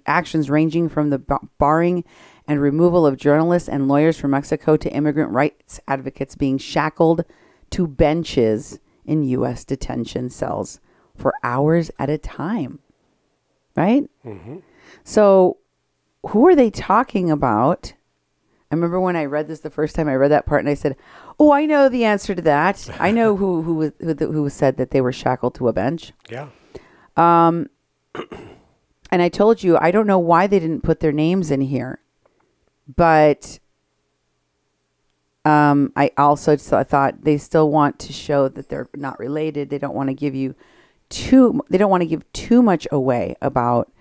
actions ranging from the barring and removal of journalists and lawyers from Mexico to immigrant rights advocates being shackled to benches in U.S. detention cells for hours at a time. Right? Mm-hmm. So who are they talking about? I remember when I read this the first time, I read that part and I said, oh, I know the answer to that. I know who said that they were shackled to a bench. Yeah. And I told you, I don't know why they didn't put their names in here. But I also thought they still want to show that they're not related. They don't want to give you they don't want to give too much away about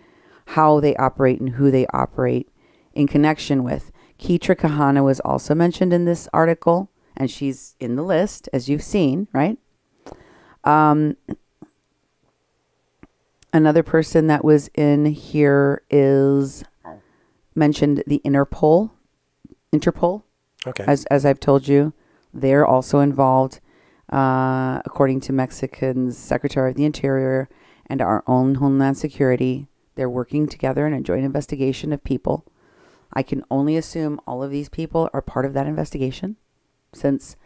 how they operate and who they operate in connection with. Kitra Cahana was also mentioned in this article, and she's in the list, as you've seen, right? Another person that was in here is mentioned the Interpol. Okay. As I've told you, they're also involved, according to Mexican's Secretary of the Interior and our own Homeland Security. They're working together in a joint investigation of people. I can only assume all of these people are part of that investigation, since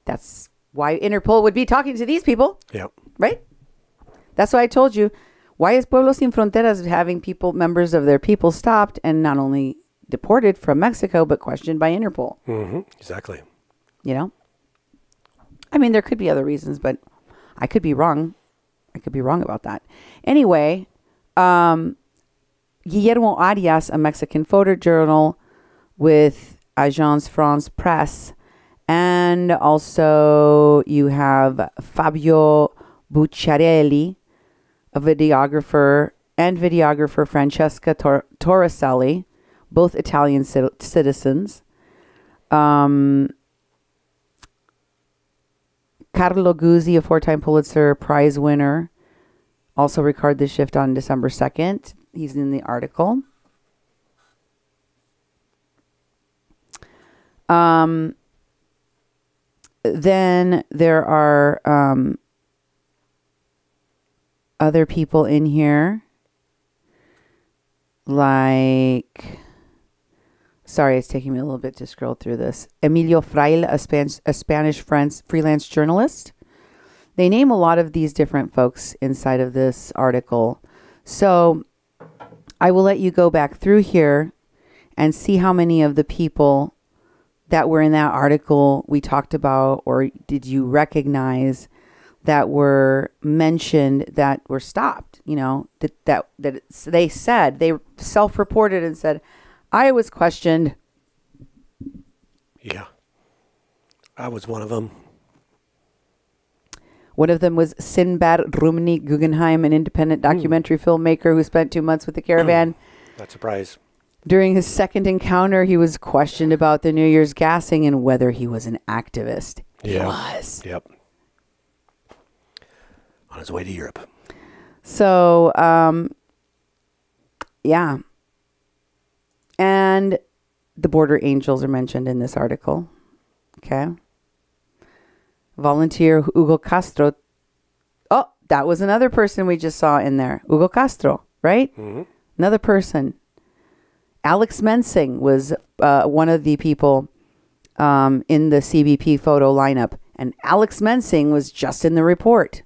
that's why Interpol would be talking to these people. Yep. Right? That's why I told you. Why is Pueblos Sin Fronteras having members of their people stopped and not only deported from Mexico, but questioned by Interpol? Exactly. I mean, there could be other reasons, but I could be wrong. I could be wrong about that. Anyway, Guillermo Arias, a Mexican photojournal with Agence France Presse. And also you have Fabio Bucciarelli, a videographer, and videographer Francesca Torricelli, both Italian citizens. Carlo Guzzi, a 4-time Pulitzer Prize winner, also recorded the shift on December 2nd. He's in the article. Then there are other people in here, like, sorry, it's taking me a little bit to scroll through this. Emilio Fraile, a Spanish freelance journalist. They name a lot of these different folks inside of this article. So I will let you go back through here and see how many of the people that were in that article we talked about, or did you recognize, that were mentioned, that were stopped, you know, that they said, they self-reported and said, I was questioned. Yeah. I was one of them. One of them was Sinbad Rumni Guggenheim, an independent documentary filmmaker who spent 2 months with the caravan. Not surprised. During his second encounter, he was questioned about the New Year's gassing and whether he was an activist. He was. Yep. On his way to Europe. So, yeah. And the border angels are mentioned in this article. Okay. Volunteer Hugo Castro. Oh, that was another person we just saw in there. Hugo Castro, right? Mm-hmm. Another person. Alex Mensing was one of the people in the CBP photo lineup. And Alex Mensing was just in the report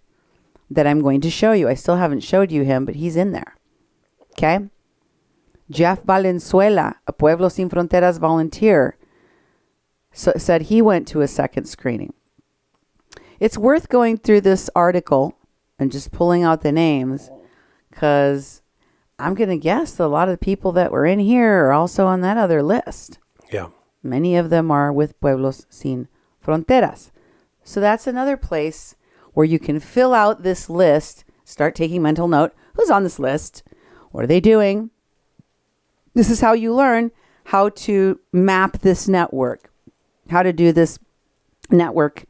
that I'm going to show you. I still haven't showed you him, but he's in there. Okay? Jeff Valenzuela, a Pueblos Sin Fronteras volunteer, said he went to a second screening. It's worth going through this article and just pulling out the names, because I'm going to guess that a lot of the people that were in here are also on that other list. Yeah. Many of them are with Pueblos Sin Fronteras. So that's another place where you can fill out this list, start taking mental note. Who's on this list? What are they doing? This is how you learn how to map this network, how to do this network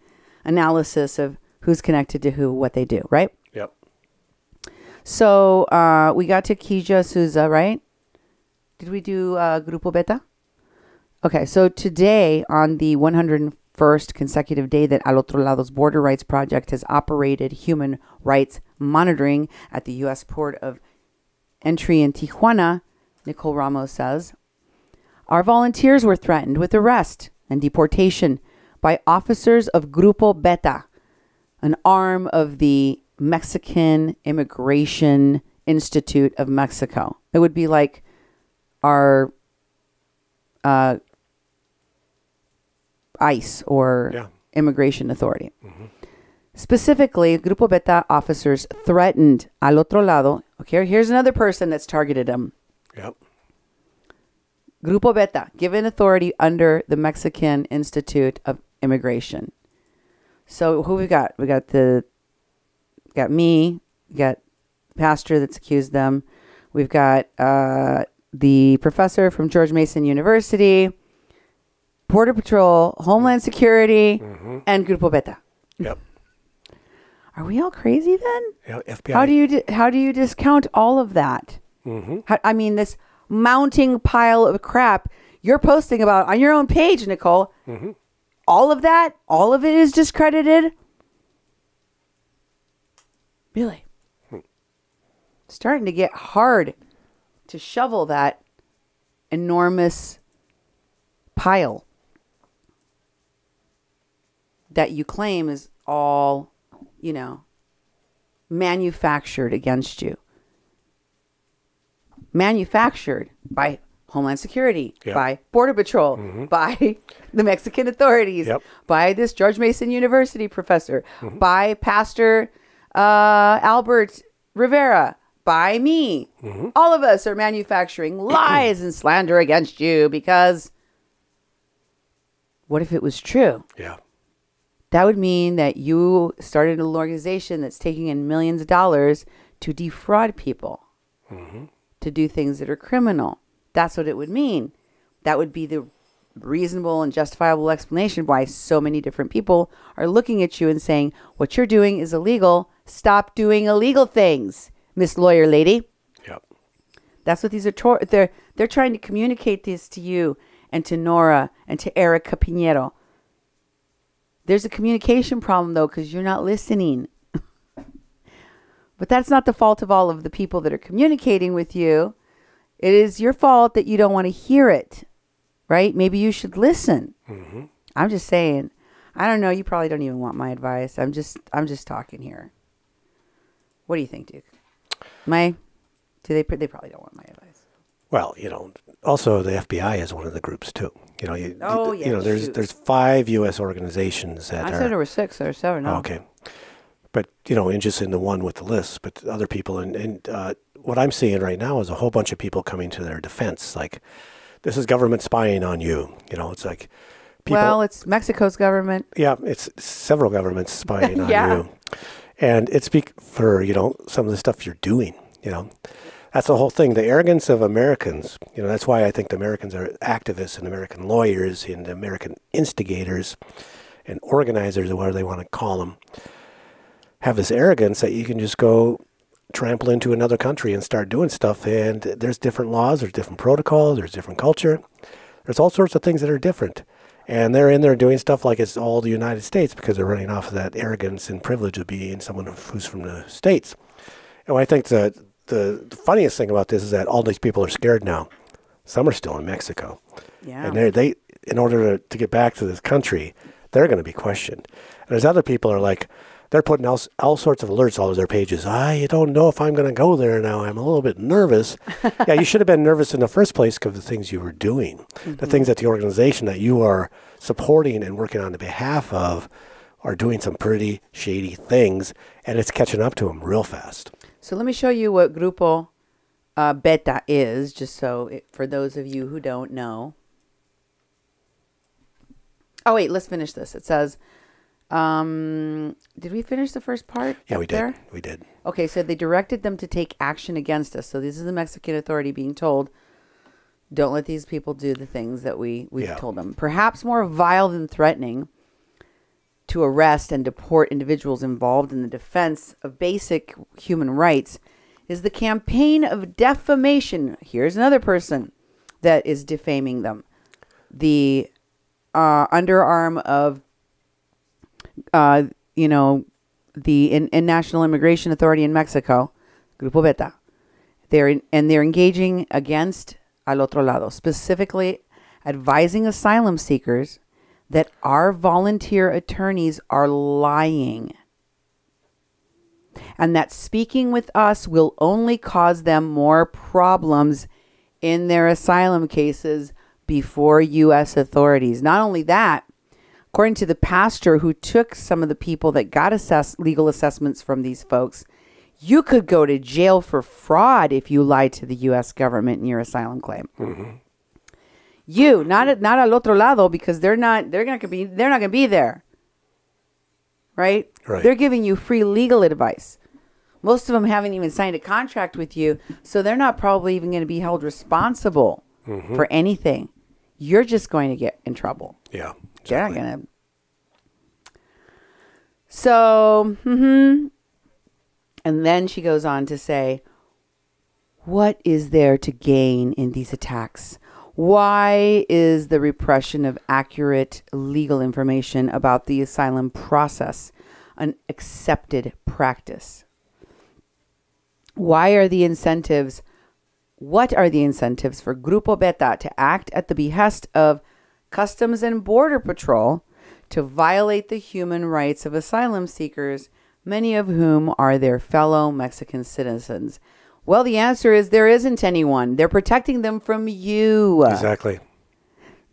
analysis of who's connected to who, what they do, right? Yep. So we got to Kija Souza, right? Did we do Grupo Beta? Okay, so today, on the 101st consecutive day that Al Otro Lado's Border Rights Project has operated human rights monitoring at the U.S. port of entry in Tijuana, Nicole Ramos says, our volunteers were threatened with arrest and deportation by officers of Grupo Beta, an arm of the Mexican Immigration Institute of Mexico. It would be like our ICE or Immigration Authority. Mm-hmm. Specifically, Grupo Beta officers threatened Al Otro Lado. Okay, here's another person that's targeted them. Yep. Grupo Beta, given authority under the Mexican Institute of Immigration. So who we got? We got me. We got the pastor that's accused them. We've got the professor from George Mason University, Border Patrol, Homeland Security, and Grupo Beta. Yep. Are we all crazy then? Yeah, FBI. How do you discount all of that? I mean, this mounting pile of crap you're posting about on your own page, Nicole. All of that, all of it is discredited. Really? Starting to get hard to shovel that enormous pile that you claim is all, manufactured against you. Manufactured by Homeland Security, by Border Patrol, by the Mexican authorities, by this George Mason University professor, by Pastor Albert Rivera, by me. All of us are manufacturing lies and slander against you because what if it was true? Yeah. That would mean that you started an organization that's taking in millions of dollars to defraud people, to do things that are criminal. That's what it would mean. That would be the reasonable and justifiable explanation why so many different people are looking at you and saying, what you're doing is illegal. Stop doing illegal things, Miss Lawyer Lady. Yep. That's what these are. They're trying to communicate this to you and to Nora and to Erica Pinheiro. There's a communication problem, though, because you're not listening. But that's not the fault of all of the people that are communicating with you. It is your fault that you don't want to hear it, right? Maybe you should listen. I'm just saying. I don't know. You probably don't even want my advice. I'm just talking here. What do you think, Duke? They probably don't want my advice. Well, also the FBI is one of the groups too. There's 5 U.S. organizations that I said there were 6 or 7. No. Okay. But, and just in the one with the list, but other people. And what I'm seeing right now is a whole bunch of people coming to their defense. Like, this is government spying on you. It's like people. Well, it's Mexico's government. Yeah, it's several governments spying on you. And it's for, some of the stuff you're doing, That's the whole thing. The arrogance of Americans, that's why I think the Americans are activists and American lawyers and American instigators and organizers, or whatever they want to call them, have this arrogance that you can just go trample into another country and start doing stuff. And there's different laws, there's different protocols, there's different culture. There's all sorts of things that are different. And they're in there doing stuff like it's all the United States because they're running off of that arrogance and privilege of being someone who's from the States. And I think that the funniest thing about this is that all these people are scared now. Some are still in Mexico. Yeah. And they in order to get back to this country, they're going to be questioned. And there's other people are like, they're putting all sorts of alerts all over their pages. I don't know if I'm going to go there now. I'm a little bit nervous. Yeah, you should have been nervous in the first place because of the things you were doing. The things that the organization that you are supporting and working on the behalf of are doing some pretty shady things, and it's catching up to them real fast. So let me show you what Grupo Beta is, just for those of you who don't know. Oh, wait, let's finish this. It says, did we finish the first part? Yeah, we did. There? We did. Okay, so they directed them to take action against us. So this is the Mexican authority being told, don't let these people do the things that we've told them. Perhaps more vile than threatening to arrest and deport individuals involved in the defense of basic human rights is the campaign of defamation. Here's another person that is defaming them. The underarm of, the National Immigration Authority in Mexico, Grupo Beta. They're engaging against al otro lado, specifically advising asylum seekers that our volunteer attorneys are lying and that speaking with us will only cause them more problems in their asylum cases before U.S. authorities. Not only that, according to the pastor who took some of the people that got legal assessments from these folks, you could go to jail for fraud if you lied to the U.S. government in your asylum claim. You, not al otro lado, because they're not going to be there. Right? They're giving you free legal advice. Most of them haven't even signed a contract with you, so they're not probably even going to be held responsible for anything. You're just going to get in trouble. Yeah. Exactly. They're not going to. So, and then she goes on to say, what is there to gain in these attacks? Why is the repression of accurate legal information about the asylum process an accepted practice? What are the incentives for Grupo Beta to act at the behest of Customs and Border Patrol to violate the human rights of asylum seekers, many of whom are their fellow Mexican citizens? Well, the answer is there isn't anyone. They're protecting them from you. Exactly.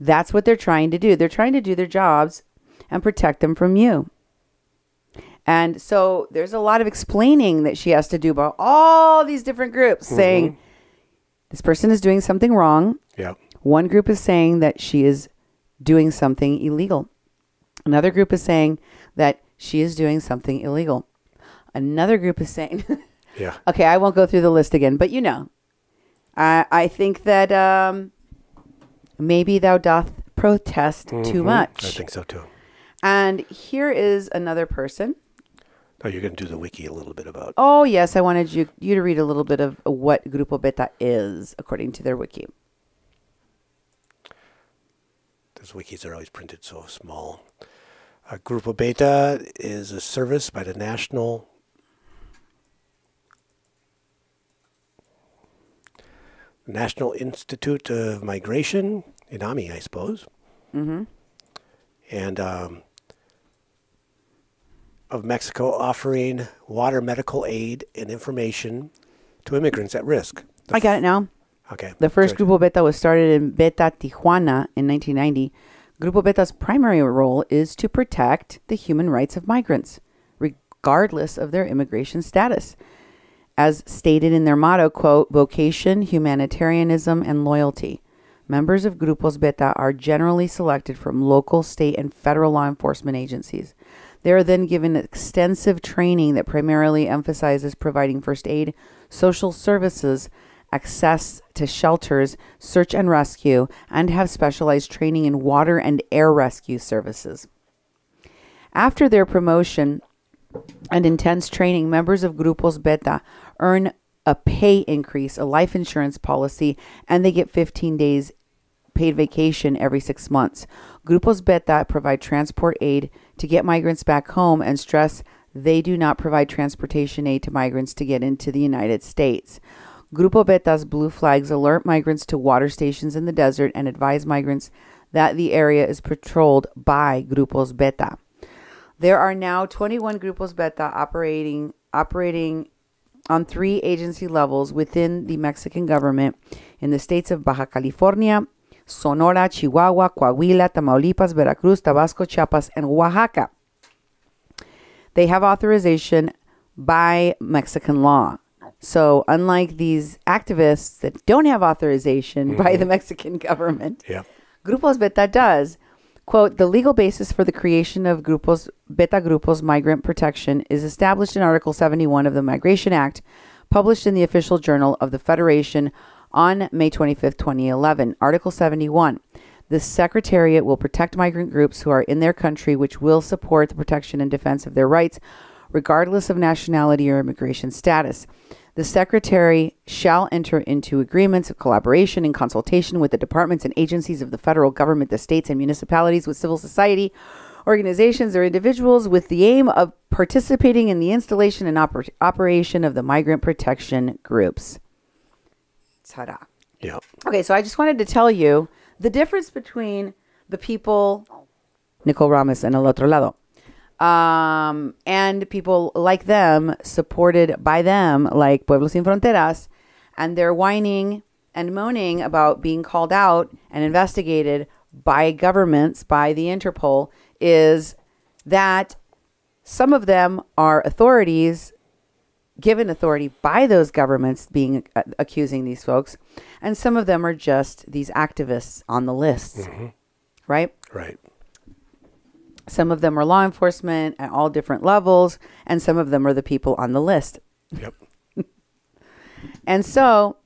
That's what they're trying to do. They're trying to do their jobs and protect them from you. And so there's a lot of explaining that she has to do about all these different groups saying this person is doing something wrong. Yeah. One group is saying that she is doing something illegal. Another group is saying that she is doing something illegal. Another group is saying, yeah. Okay, I won't go through the list again, but I think that maybe thou doth protest too much. I think so too. And here is another person. Oh, you're going to do the wiki a little bit about. Oh, yes. I wanted you to read a little bit of what Grupo Beta is, according to their wiki. Those wikis are always printed so small. Grupo Beta is a service by the National Institute of Migration, INAMI, I suppose. Mm-hmm. And of Mexico, offering water medical aid and information to immigrants at risk. I got it now. Okay. The first Grupo Beta was started in Beta, Tijuana in 1990. Grupo Beta's primary role is to protect the human rights of migrants, regardless of their immigration status. As stated in their motto, quote, vocation, humanitarianism, and loyalty. Members of Grupos Beta are generally selected from local, state, and federal law enforcement agencies. They are then given extensive training that primarily emphasizes providing first aid, social services, access to shelters, search and rescue, and have specialized training in water and air rescue services. After their promotion and intense training, members of Grupos Beta earn a pay increase, a life insurance policy, and they get 15 days paid vacation every 6 months. Grupos Beta provide transport aid to get migrants back home and stress they do not provide transportation aid to migrants to get into the United States. Grupo Beta's blue flags alert migrants to water stations in the desert and advise migrants that the area is patrolled by Grupos Beta. There are now 21 Grupos Beta operating on 3 agency levels within the Mexican government in the states of Baja California, Sonora, Chihuahua, Coahuila, Tamaulipas, Veracruz, Tabasco, Chiapas, and Oaxaca. They have authorization by Mexican law. So unlike these activists that don't have authorization by the Mexican government, Grupos Beta does. Quote, the legal basis for the creation of Beta Grupos Migrant Protection is established in Article 71 of the Migration Act, published in the Official Journal of the Federation on May 25, 2011. Article 71. The Secretariat will protect migrant groups who are in their country, which will support the protection and defense of their rights, regardless of nationality or immigration status. The Secretary shall enter into agreements of collaboration and consultation with the departments and agencies of the federal government, the states and municipalities, with civil society organizations or individuals with the aim of participating in the installation and operation of the migrant protection groups. Ta-da. Yeah. Okay, so I just wanted to tell you the difference between the people, Nicole Ramos and El Otro Lado, and people like them, supported by them, like Pueblos Sin Fronteras, and they're whining and moaning about being called out and investigated by governments, by the Interpol, is that some of them are authorities, given authority by those governments being accusing these folks, and some of them are just these activists on the lists, right? Right. Some of them are law enforcement at all different levels, and some of them are the people on the list. Yep. And so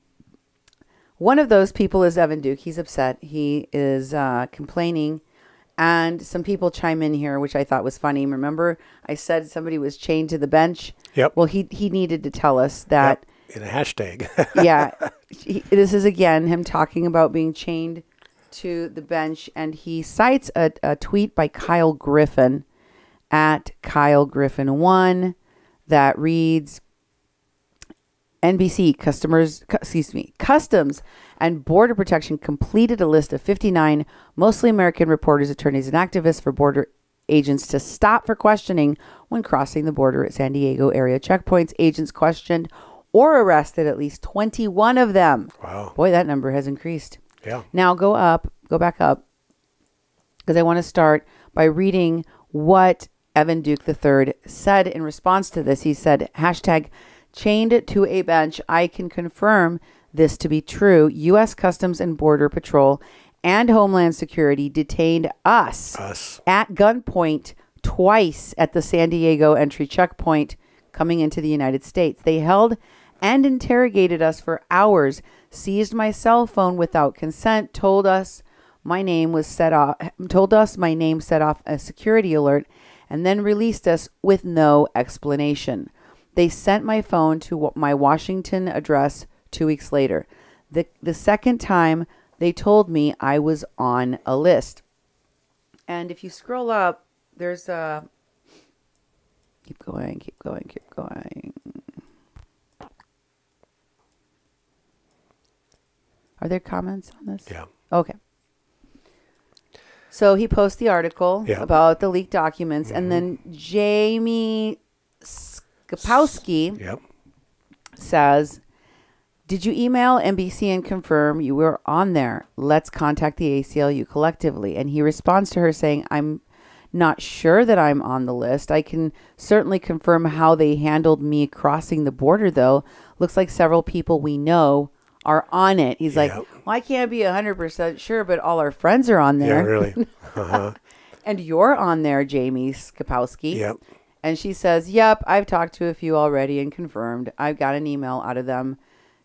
one of those people is Evan Duke. He's upset. He is complaining. And some people chime in here, which I thought was funny. Remember, I said somebody was chained to the bench? Yep. Well, he needed to tell us that. Yep. In a hashtag. Yeah. This is, again, him talking about being chained to the bench. And he cites a tweet by Kyle Griffin at Kyle Griffin 1 that reads, NBC Customs and Border Protection completed a list of 59 mostly American reporters, attorneys, and activists for border agents to stop for questioning when crossing the border at San Diego area checkpoints. Agents questioned or arrested at least 21 of them. Wow. Boy, that number has increased. Yeah. Now go back up, because I want to start by reading what Evan Duke III said in response to this. He said, hashtag chained to a bench. I can confirm this to be true. U.S. Customs and Border Patrol and Homeland Security detained us at gunpoint twice at the San Diego entry checkpoint coming into the United States. They held and interrogated us for hours, seized my cell phone without consent, told us my name set off a security alert, and then released us with no explanation. They sent my phone to my Washington address 2 weeks later. The second time, they told me I was on a list. And if you scroll up, there's a... Keep going. Are there comments on this? Yeah. Okay. So he posts the article about the leaked documents, and then Jaime Scepkowski says, did you email NBC and confirm you were on there? Let's contact the ACLU collectively. And he responds to her saying, I'm not sure that I'm on the list. I can certainly confirm how they handled me crossing the border, though. Looks like several people we know are on it. He's like, well, I can't be 100% sure, but all our friends are on there. Yeah, really. And you're on there, Jaime Scepkowski. Yep. And she says, yep, I've talked to a few already and confirmed. I've got an email out of them.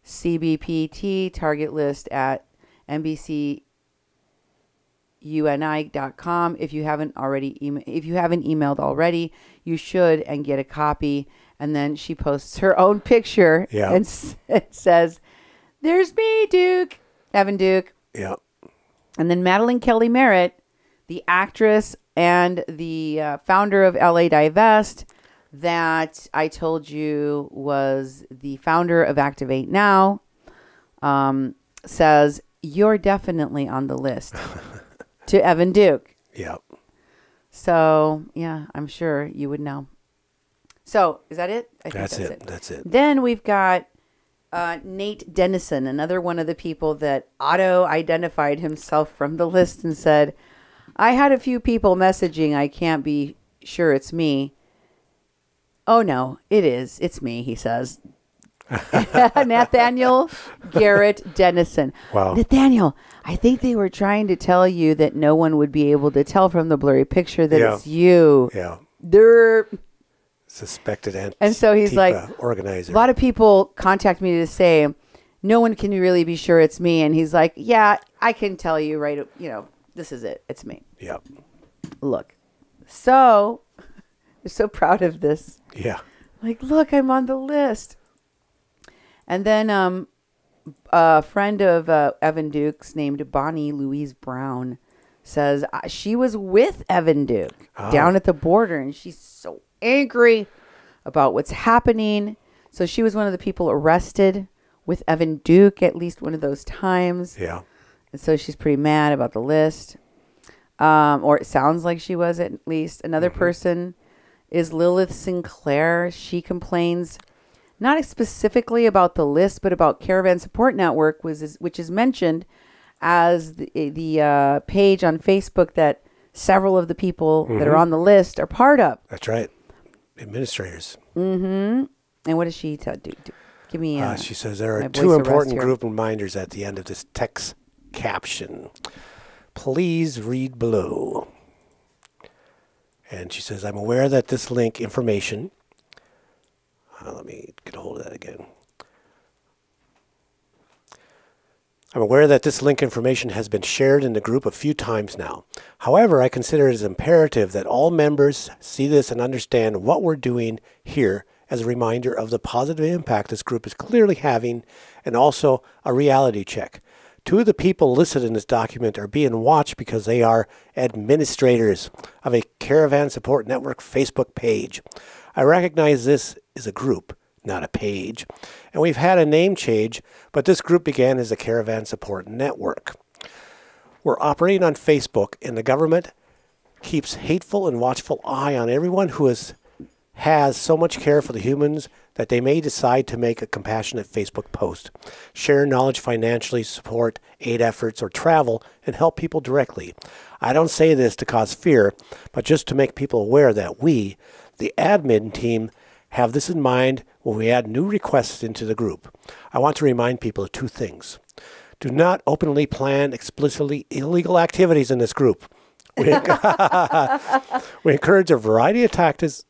CBPT target list at NBCUNI.com. If you haven't emailed already, you should and get a copy. And then she posts her own picture and it says, there's me, Duke, Evan Duke. Yeah. And then Madeline Kelly Merritt, the actress and the founder of LA Divest, that I told you was the founder of Activate Now, says, you're definitely on the list to Evan Duke. Yeah. So, yeah, I'm sure you would know. So, is that it? I think that's it. Then we've got Nate Dennison, another one of the people that Otto identified himself from the list and said, I had a few people messaging. I can't be sure it's me. Oh, no, it is. It's me, he says. Nathaniel Garrett Dennison. Wow. Nathaniel, I think they were trying to tell you that no one would be able to tell from the blurry picture that it's you. Yeah. They're suspected and so he's like, organizer. A lot of people contact me to say, no one can really be sure it's me. And he's like, yeah, I can tell you right. This is it. It's me. Yeah. Look. So they're so proud of this. Yeah. Like, look, I'm on the list. And then a friend of Evan Duke's named Bonnie Louise Brown says she was with Evan Duke down at the border, and she's so angry about what's happening. So she was one of the people arrested with Evan Duke at least one of those times. Yeah. And so she's pretty mad about the list. Or it sounds like she was at least. Another person is Lilith Sinclair. She complains not specifically about the list, but about Caravan Support Network, which is mentioned as the page on Facebook that several of the people that are on the list are part of. That's right. Administrators. Mm-hmm. And what does she do? Give me she says there are two important group reminders at the end of this text caption. Please read below. And she says, I'm aware that this link information... let me get a hold of that again. I'm aware that this link information has been shared in the group a few times now. However, I consider it as imperative that all members see this and understand what we're doing here as a reminder of the positive impact this group is clearly having, and also a reality check. Two of the people listed in this document are being watched because they are administrators of a Caravan Support Network Facebook page. I recognize this is a group, not a page, and we've had a name change, but this group began as a Caravan Support Network. We're operating on Facebook, and the government keeps hateful and watchful eye on everyone who has so much care for the humans that they may decide to make a compassionate Facebook post, share knowledge financially, support aid efforts, or travel and help people directly. I don't say this to cause fear, but just to make people aware that we, the admin team, have this in mind when we add new requests into the group. I want to remind people of two things. Do not openly plan explicitly illegal activities in this group. We encourage a variety of tactics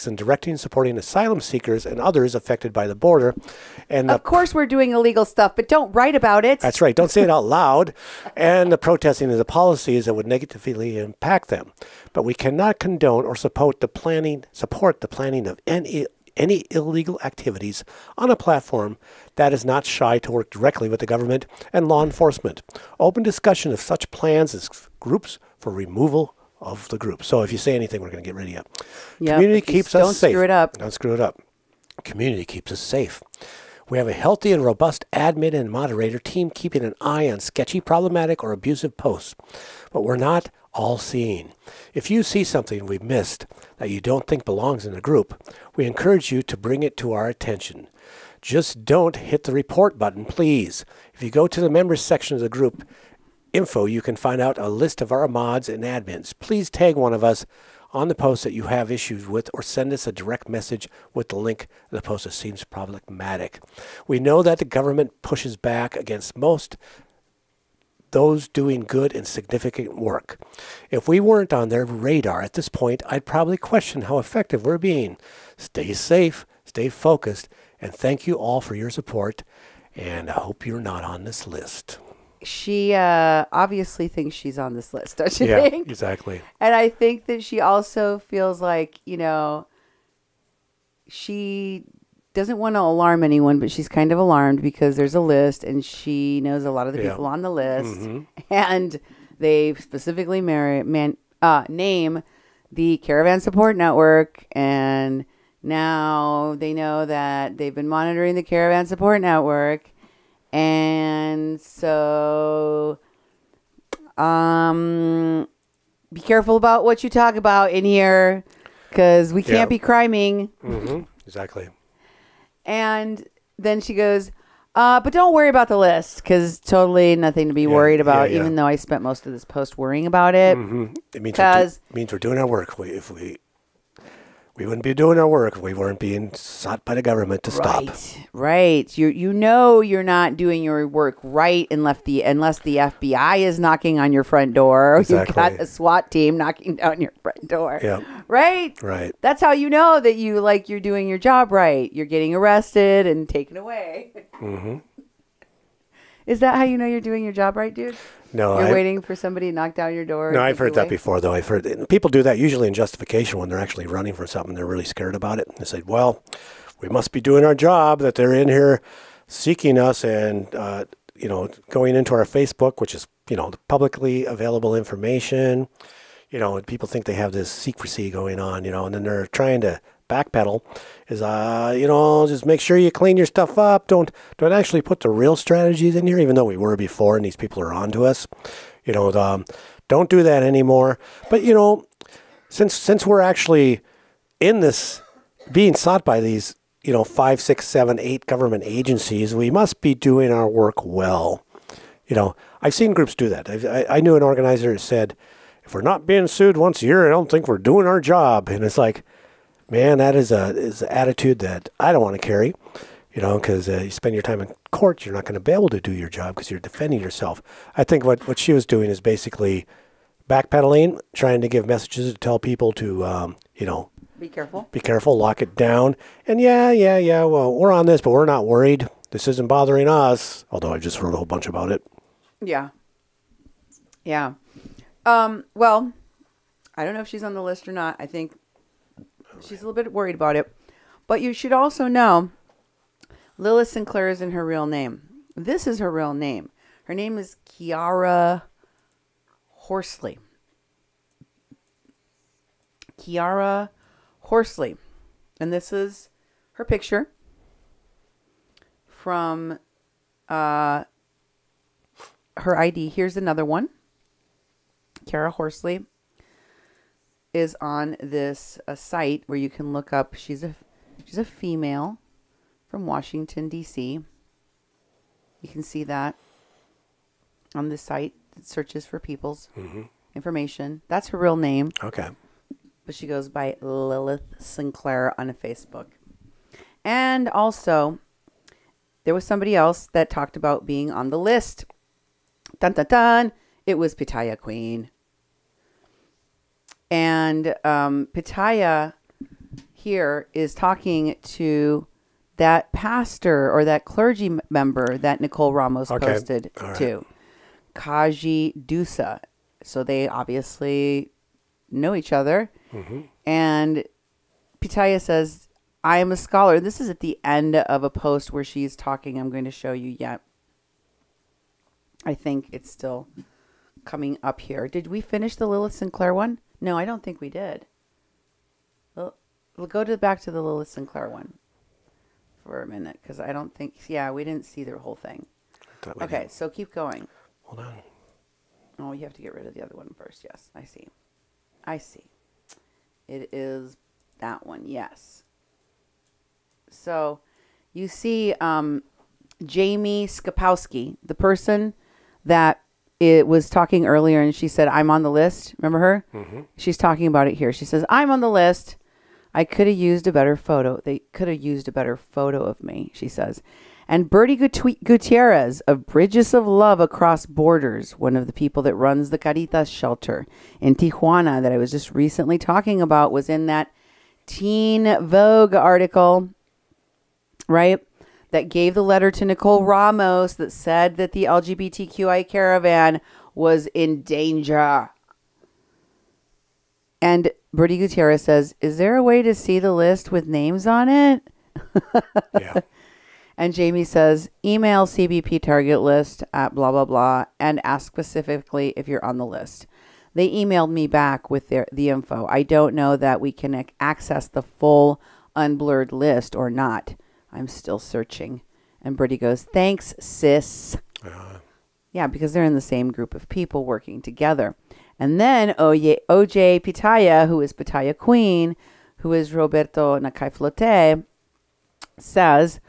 in directing and supporting asylum seekers and others affected by the border. And of course we're doing illegal stuff, but don't write about it. That's right. Don't say it out loud. And the protesting of the policies that would negatively impact them. But we cannot condone or support the planning of any illegal activities on a platform that is not shy to work directly with the government and law enforcement. Open discussion of such plans as groups for removal of the group. So if you say anything, we're going to get rid of you. Yep, Community keeps us safe. Don't screw it up. Don't screw it up. Community keeps us safe. We have a healthy and robust admin and moderator team keeping an eye on sketchy, problematic, or abusive posts. But we're not all-seeing. If you see something we've missed that you don't think belongs in the group, we encourage you to bring it to our attention. Just don't hit the report button, please. If you go to the members section of the group info, you can find out a list of our mods and admins. Please tag one of us on the post that you have issues with, or send us a direct message with the link to the post that seems problematic. We know that the government pushes back against most those doing good and significant work. If we weren't on their radar at this point, I'd probably question how effective we're being. Stay safe, stay focused, and thank you all for your support, and I hope you're not on this list. She obviously thinks she's on this list, don't you think? Yeah, exactly. And I think that she also feels like, you know, she doesn't want to alarm anyone, but she's kind of alarmed because there's a list and she knows a lot of the people on the list. Mm-hmm. And they specifically name the Caravan Support Network. And now they know that they've been monitoring the Caravan Support Network. And so be careful about what you talk about in here because we can't be criming. Mm-hmm. Exactly. And then she goes, but don't worry about the list because totally nothing to be worried about, even though I spent most of this post worrying about it. Mm-hmm. It means we're doing our work. We wouldn't be doing our work if we weren't being sought by the government to stop. Right. You know you're not doing your work right unless the FBI is knocking on your front door. Exactly. You've got a SWAT team knocking down your front door. Yeah. Right? Right. That's how you know that you're doing your job right. You're getting arrested and taken away. Mm-hmm. Is that how you know you're doing your job right, dude? No, You're waiting for somebody to knock down your door. No, I've heard that before, though. I've heard people do that usually in justification when they're actually running for something. They're really scared about it. They say, well, we must be doing our job, that they're in here seeking us and, going into our Facebook, which is, publicly available information. And people think they have this secrecy going on, and then they're trying to backpedal is, just make sure you clean your stuff up. Don't actually put the real strategies in here, even though we were before and these people are on to us. Don't do that anymore. But, since we're actually in this being sought by these, 5, 6, 7, 8 government agencies, we must be doing our work well. I've seen groups do that. I knew an organizer who said, if we're not being sued once a year, I don't think we're doing our job. And it's like, man, that is an attitude that I don't want to carry, because you spend your time in court, you're not going to be able to do your job because you're defending yourself. I think what she was doing is basically backpedaling, trying to give messages to tell people to, be careful, lock it down. And well, we're on this, but we're not worried. This isn't bothering us, although I just wrote a whole bunch about it. Yeah. Yeah. Well, I don't know if she's on the list or not. I think she's a little bit worried about it. But you should also know Lilith Sinclair isn't her real name. This is her real name. Her name is Kiara Horsley. Kiara Horsley. And this is her picture from her ID. Here's another one. Kiara Horsley is on this site where you can look up. She's a She's a female from Washington, D.C. You can see that on the site that searches for people's information. That's her real name. Okay. But she goes by Lilith Sinclair on Facebook. And also, there was somebody else that talked about being on the list. Dun, dun, dun. It was Pitaya Queen. And Pitaya here is talking to that pastor or that clergy member that Nicole Ramos posted to. Kaji Dousa. So they obviously know each other. And Pitaya says, I am a scholar. This is at the end of a post where she's talking. I'm going to show you yet. I think it's still coming up here. Did we finish the Lilith Sinclair one? No, I don't think we did. We'll go back to the Lilith Sinclair one for a minute because I don't think, yeah, we didn't see the whole thing. Okay, so keep going. Hold on. Oh, you have to get rid of the other one first. Yes, I see. I see. It is that one, yes. So you see Jaime Scepkowski, the person that it was talking earlier, and she said, I'm on the list. Remember her? She's talking about it here. She says, I'm on the list. I could have used a better photo. They could have used a better photo of me, she says. And Bertie Gutierrez of Bridges of Love Across Borders, one of the people that runs the Caritas shelter in Tijuana that I was just recently talking about, was in that Teen Vogue article, right? That gave the letter to Nicole Ramos that said that the LGBTQI caravan was in danger. And Bertie Gutierrez says, is there a way to see the list with names on it? Yeah. And Jaime says, email CBP target list at blah, blah, blah, and ask specifically if you're on the list. They emailed me back with the info. I don't know that we can access the full unblurred list or not. I'm still searching. And Bertie goes, thanks, sis. Yeah, because they're in the same group of people working together. And then OJ Pitaya, who is Pitaya Queen, who is Roberto Nakaiflote, says,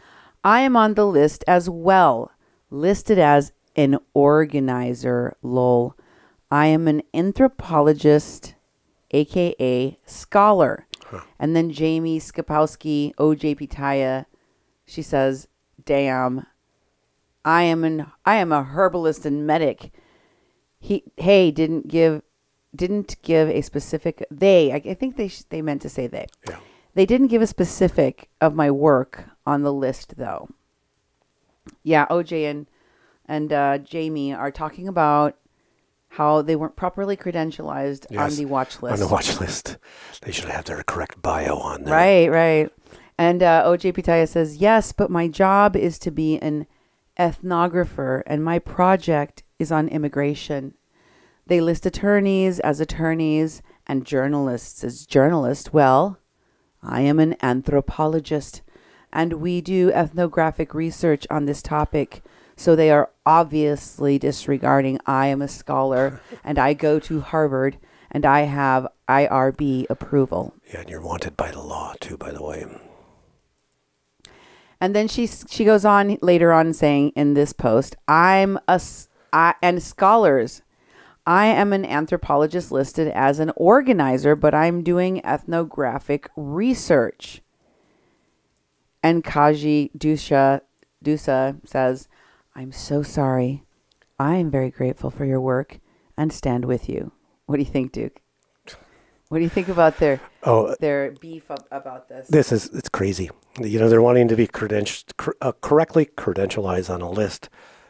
I am on the list as well, listed as an organizer, lol. I am an anthropologist, a.k.a. scholar. And then Jaime Scepkowski, OJ Pitaya, she says, damn, I am a herbalist and medic. Didn't give a specific, I think they meant to say they. Yeah. They didn't give a specific of my work on the list, though. Yeah, OJ and Jaime are talking about how they weren't properly credentialized on the watch list. On the watch list. They should have their correct bio on there. Right. And OJ Pitaya says, yes, but my job is to be an ethnographer, and my project is on immigration. They list attorneys as attorneys and journalists as journalists. Well, I am an anthropologist, and we do ethnographic research on this topic. So they are obviously disregarding I am a scholar, and I go to Harvard, and I have IRB approval. Yeah, and you're wanted by the law, too, by the way. And then she goes on later on saying in this post, and scholars, I am an anthropologist listed as an organizer, but I'm doing ethnographic research. And Kaji Dousa says, I'm so sorry. I am very grateful for your work and stand with you. What do you think, Duke? What do you think about their beef about this? It's crazy. You know, they're wanting to be correctly credentialized on a list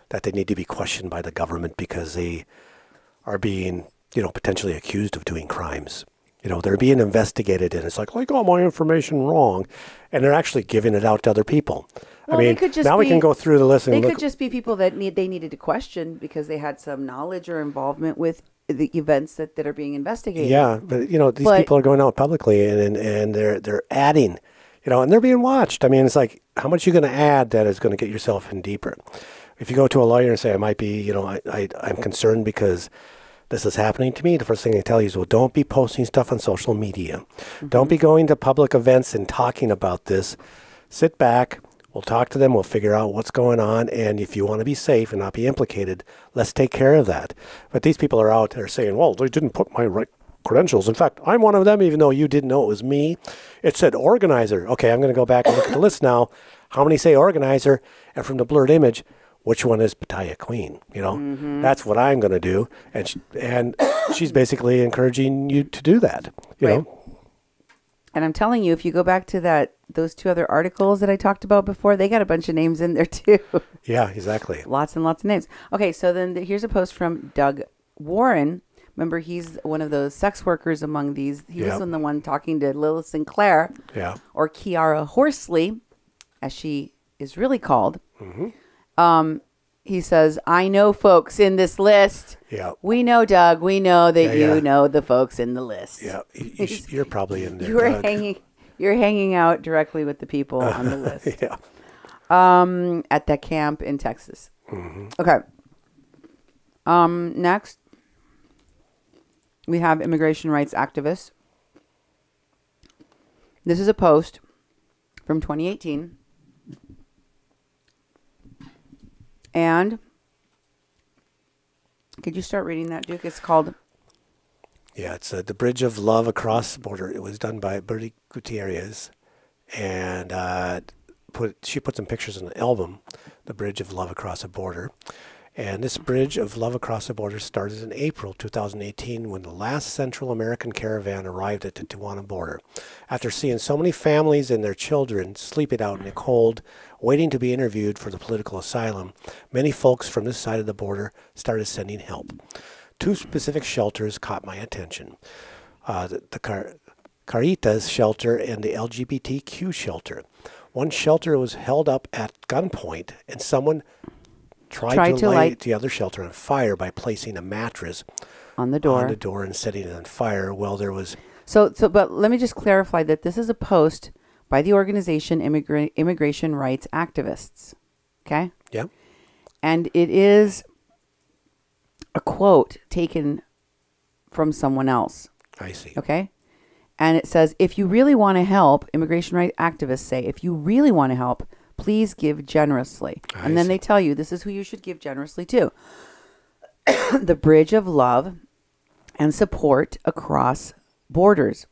that they need to be questioned by the government because they are being, potentially accused of doing crimes. They're being investigated, and it's like, I got my information wrong, and they're actually giving it out to other people. Well, we can go through the list and they could just be people that they needed to question because they had some knowledge or involvement with the events that are being investigated. Yeah, but these people are going out publicly and they're adding, and they're being watched. I mean, it's like, how much are you going to add that is going to get yourself in deeper? If you go to a lawyer and say, I might be, I'm concerned because this is happening to me, the first thing they tell you is, well, don't be posting stuff on social media. Don't be going to public events and talking about this. Sit back. We'll talk to them. We'll figure out what's going on. And if you want to be safe and not be implicated, let's take care of that. But these people are out there saying, well, they didn't put my right credentials. In fact, I'm one of them, even though you didn't know it was me. It said organizer. Okay, I'm going to go back and look at the list now. How many say organizer? And from the blurred image, which one is Battalion Queen? You know, that's what I'm going to do. And she's basically encouraging you to do that, you know. And I'm telling you, if you go back to those 2 other articles that I talked about before, they got a bunch of names in there too. Yeah, exactly. Lots and lots of names. Okay, so then here's a post from Doug Warren. Remember, he's one of those sex workers among these. He was the one talking to Lilith Sinclair, or Kiara Horsley, as she is really called. He says, I know folks in this list. Yeah. We know, Doug. We know that you know the folks in the list. Yeah. You're probably in there, You're hanging out directly with the people on the list. At that camp in Texas. Okay. Next, we have immigration rights activists. This is a post from 2018. And could you start reading that, Duke? It's called... Yeah, it's The Bridge of Love Across the Border. It was done by Bertie Gutierrez. And she put some pictures in the album, The Bridge of Love Across the Border. And this Bridge of Love Across the Border started in April 2018 when the last Central American caravan arrived at the Tijuana border. After seeing so many families and their children sleeping out in the cold, waiting to be interviewed for the political asylum, many folks from this side of the border started sending help. 2 specific shelters caught my attention. The Caritas shelter and the LGBTQ shelter. One shelter was held up at gunpoint and someone tried to light the other shelter on fire by placing a mattress on the door and setting it on fire. Well, there was... But let me just clarify that this is a post by the organization Immigration Rights Activists. Okay? Yeah. And it is a quote taken from someone else. I see. Okay? And it says, if you really want to help, immigration rights activists say, if you really want to help, please give generously. And then they tell you this is who you should give generously to. The Bridge of Love and Support Across Borders,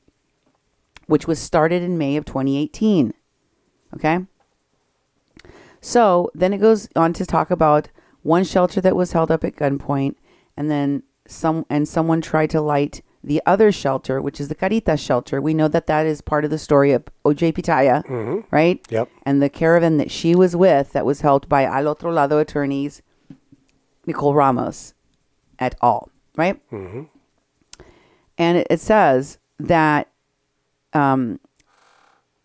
which was started in May of 2018. Okay? So then it goes on to talk about one shelter that was held up at gunpoint, and then someone tried to light the other shelter, which is the Caritas shelter. We know that is part of the story of O.J. Pitaya, right? Yep. And the caravan that she was with that was helped by Otro Lado attorneys, Nicole Ramos et al., right? And it says that in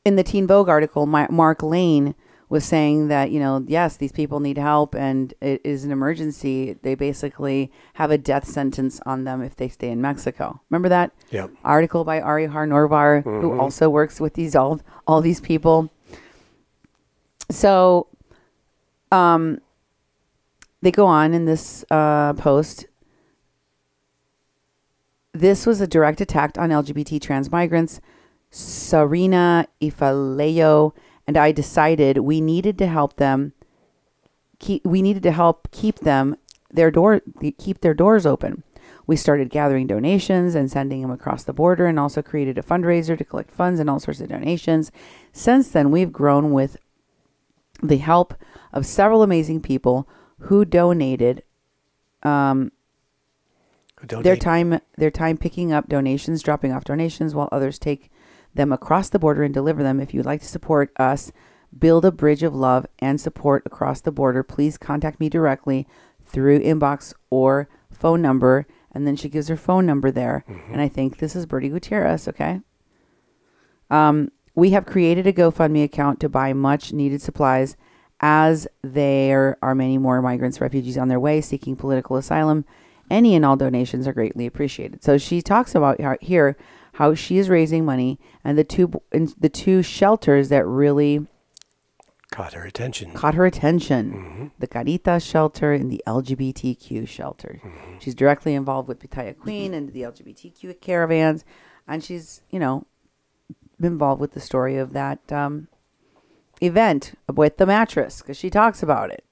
the Teen Vogue article, Mark Lane was saying that, yes, these people need help and it is an emergency. They basically have a death sentence on them if they stay in Mexico. Remember that? Yep. Article by Ari Harnorvar, who also works with all these people. So they go on in this post. This was a direct attack on LGBT trans migrants. Sarina Ifaleo and I decided we needed to help them. Keep their doors open. We started gathering donations and sending them across the border, and also created a fundraiser to collect funds and all sorts of donations. Since then, we've grown with the help of several amazing people who donated their time picking up donations, dropping off donations, while others take them across the border and deliver them. If you'd like to support us, build a bridge of love and support across the border, please contact me directly through inbox or phone number. And then she gives her phone number there. And I think this is Bertie Gutierrez, okay? We have created a GoFundMe account to buy much needed supplies, as there are many more migrants, refugees on their way seeking political asylum. Any and all donations are greatly appreciated. So she talks about how she is raising money, and the two shelters that really Caught her attention. The Carita shelter and the LGBTQ shelter. She's directly involved with Pitaya Queen and the LGBTQ caravans. And she's, been involved with the story of that event with the mattress because she talks about it.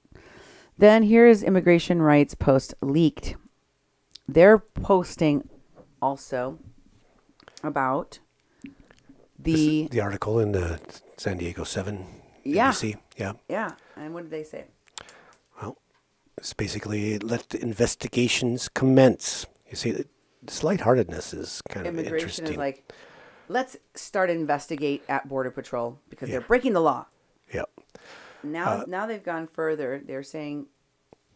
Then here's immigration rights post leaked. They're posting also about the article in the San Diego 7. Yeah. NBC. Yeah. Yeah. And what did they say? Well, it's basically let the investigations commence. You see, this lightheartedness is kind of Immigration interesting. is like, let's start investigate at Border Patrol because they're breaking the law. Yeah. Now they've gone further. They're saying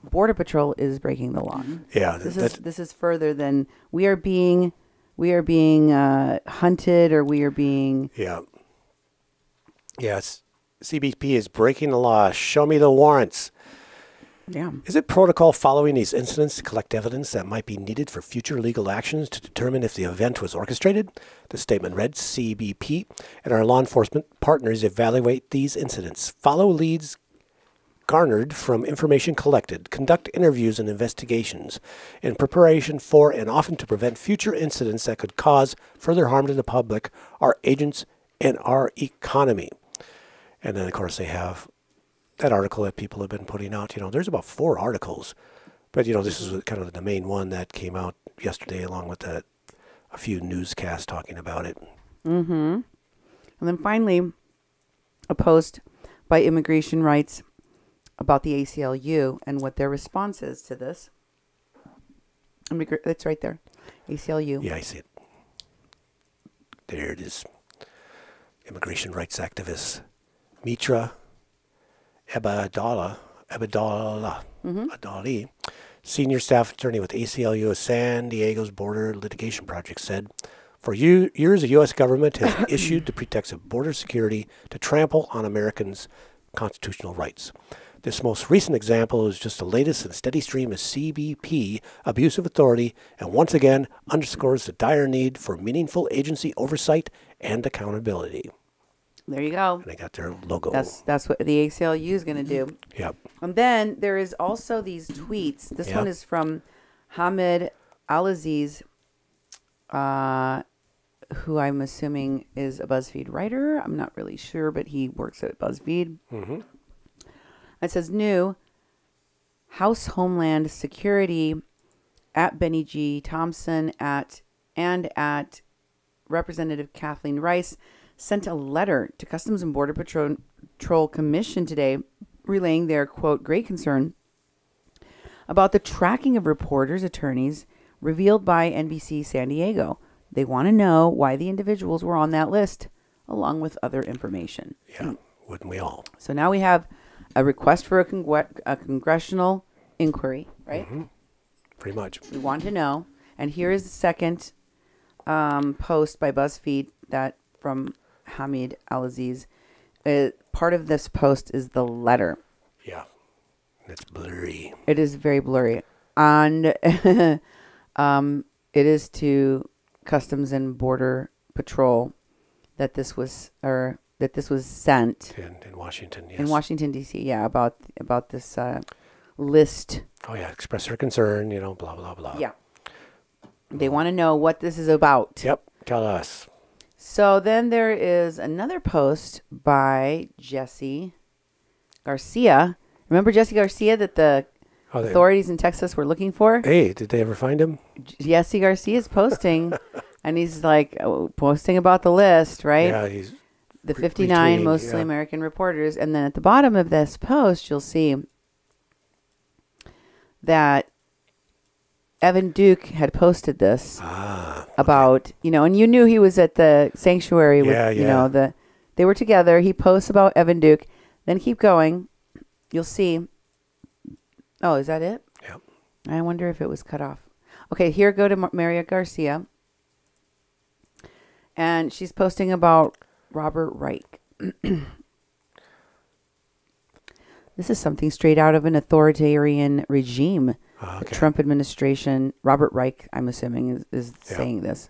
Border Patrol is breaking the law. Yeah. This is further than we are being hunted or we are being. Yeah. Yes. CBP is breaking the law. Show me the warrants. Yeah. Is it protocol following these incidents to collect evidence that might be needed for future legal actions to determine if the event was orchestrated? The statement read, CBP and our law enforcement partners evaluate these incidents, follow leads garnered from information collected, conduct interviews and investigations in preparation for and often to prevent future incidents that could cause further harm to the public, our agents, and our economy. And then, of course, they have that article that people have been putting out. There's about 4 articles. But, this is kind of the main one that came out yesterday along with a few newscasts talking about it. Mm-hmm. And then finally, a post by Immigration Rights about the ACLU and what their response is to this. It's right there. ACLU. Yeah, I see it. There it is. Immigration rights activist Mitra Abadali, senior staff attorney with ACLU San Diego's Border Litigation Project, said, for years, the U.S. government has issued the pretext of border security to trample on Americans' constitutional rights. This most recent example is just the latest in a steady stream of CBP abuse of authority and once again underscores the dire need for meaningful agency oversight and accountability. There you go. And they got their logo. That's what the ACLU is going to do. Yep. And then there is also these tweets. This one is from Hamid Al-Aziz, who I'm assuming is a BuzzFeed writer. I'm not really sure, but he works at BuzzFeed. Mm-hmm. It says, new House Homeland Security at Benny G. Thompson at Representative Kathleen Rice sent a letter to Customs and Border Patrol Commission today relaying their, quote, great concern about the tracking of reporters' attorneys revealed by NBC San Diego. They want to know why the individuals were on that list, along with other information. Yeah, wouldn't we all? So now we have a request for a congressional inquiry, right? Mm-hmm. Pretty much. We want to know. And here is the second post by BuzzFeed that from Hamid Al-Aziz. Part of this post is the letter. Yeah. It's blurry. It is very blurry. And it is to Customs and Border Patrol that this was sent in Washington, yes. In Washington D.C., yeah, about this list. Oh yeah, express their concern, blah blah blah. Yeah. They want to know what this is about. Yep, tell us. So then there is another post by Jesse Garcia. Remember Jesse Garcia that the authorities in Texas were looking for? Hey, did they ever find him? Jesse Garcia is posting, and he's like posting about the list, right? Yeah, he's the 59 mostly American reporters. And then at the bottom of this post, you'll see that Evan Duke had posted this about, and you knew he was at the sanctuary with, they were together. He posts about Evan Duke. Then keep going. You'll see. Oh, is that it? Yep. I wonder if it was cut off. Okay, here go to Maria Garcia. And she's posting about Robert Reich. This is something straight out of an authoritarian regime. Okay. The Trump administration, Robert Reich, I'm assuming, is saying this.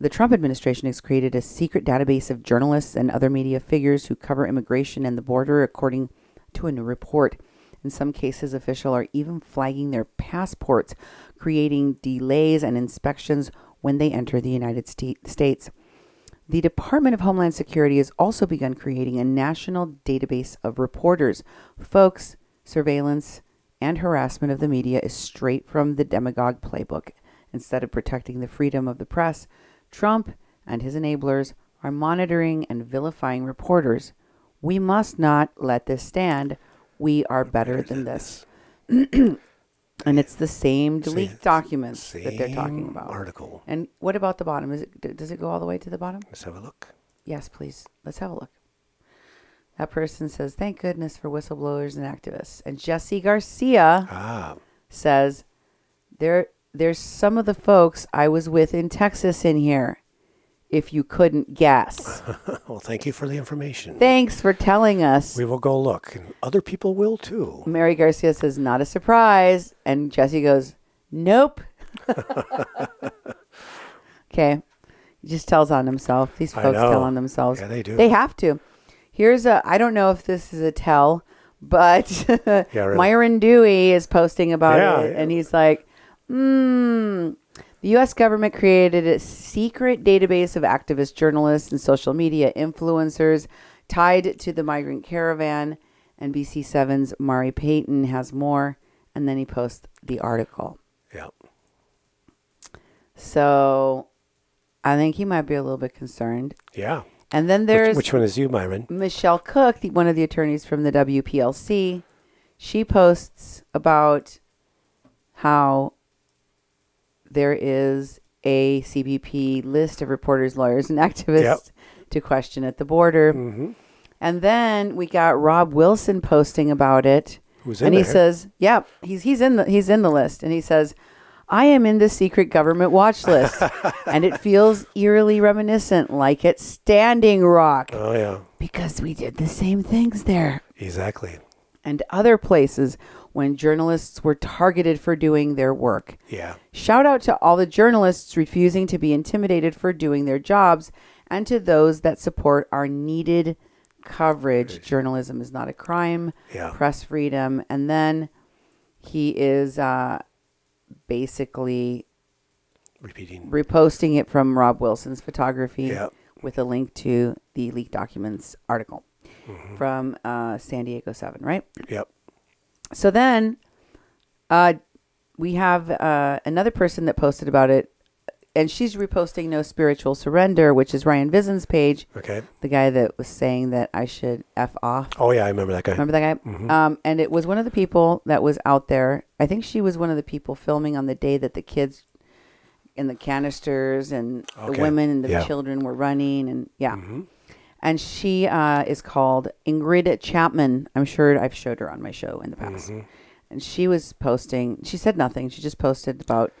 the Trump administration has created a secret database of journalists and other media figures who cover immigration and the border, according to a new report. In some cases, officials are even flagging their passports, creating delays and inspections when they enter the United States. The Department of Homeland Security has also begun creating a national database of reporters. Folks, surveillance and harassment of the media is straight from the demagogue playbook. Instead of protecting the freedom of the press, Trump and his enablers are monitoring and vilifying reporters. We must not let this stand. We are better than this. And it's the same leaked documents that they're talking about. Article. And what about the bottom? Does it go all the way to the bottom? Let's have a look. Yes, please. Let's have a look. That person says, thank goodness for whistleblowers and activists. And Jesse Garcia says, there's some of the folks I was with in Texas in here, if you couldn't guess. Well, thank you for the information. Thanks for telling us. We will go look, and other people will too. Mary Garcia says, not a surprise. And Jesse goes, nope. Okay. He just tells on himself. These folks tell on themselves. Yeah, they do. They have to. Here's I don't know if this is a tell, but yeah, really. Myron Dewey is posting about it, and he's like, the U.S. government created a secret database of activist journalists and social media influencers tied to the migrant caravan. NBC7's Mari Payton has more, and then he posts the article. Yeah. So I think he might be a little bit concerned. Yeah. And then there's... Which one is you, Myron? Michelle Cook, one of the attorneys from the WPLC. She posts about how there is a CBP list of reporters, lawyers, and activists to question at the border. Mm-hmm. And then we got Rob Wilson posting about it. Who's in and there? He says, he's in the list. And he says, I am in the secret government watch list. And it feels eerily reminiscent, like at Standing Rock. Oh, yeah. Because we did the same things there. Exactly. And other places when journalists were targeted for doing their work. Yeah. Shout out to all the journalists refusing to be intimidated for doing their jobs, and to those that support our needed coverage. Journalism is not a crime. Yeah. Press freedom. And then he is basically reposting it from Rob Wilson's photography with a link to the leaked documents article from San Diego 7, right? Yep. So then we have another person that posted about it, and she's reposting No Spiritual Surrender, which is Ryan Vizen's page. Okay. The guy that was saying that I should F off. Oh, yeah, I remember that guy. Remember that guy? Mm-hmm. And it was one of the people that was out there. I think she was one of the people filming on the day that the kids in the canisters and the women and the children were running. And Mm-hmm. And she is called Ingrid Chapman. I'm sure I've showed her on my show in the past. Mm-hmm. And she was posting. She said nothing. She just posted about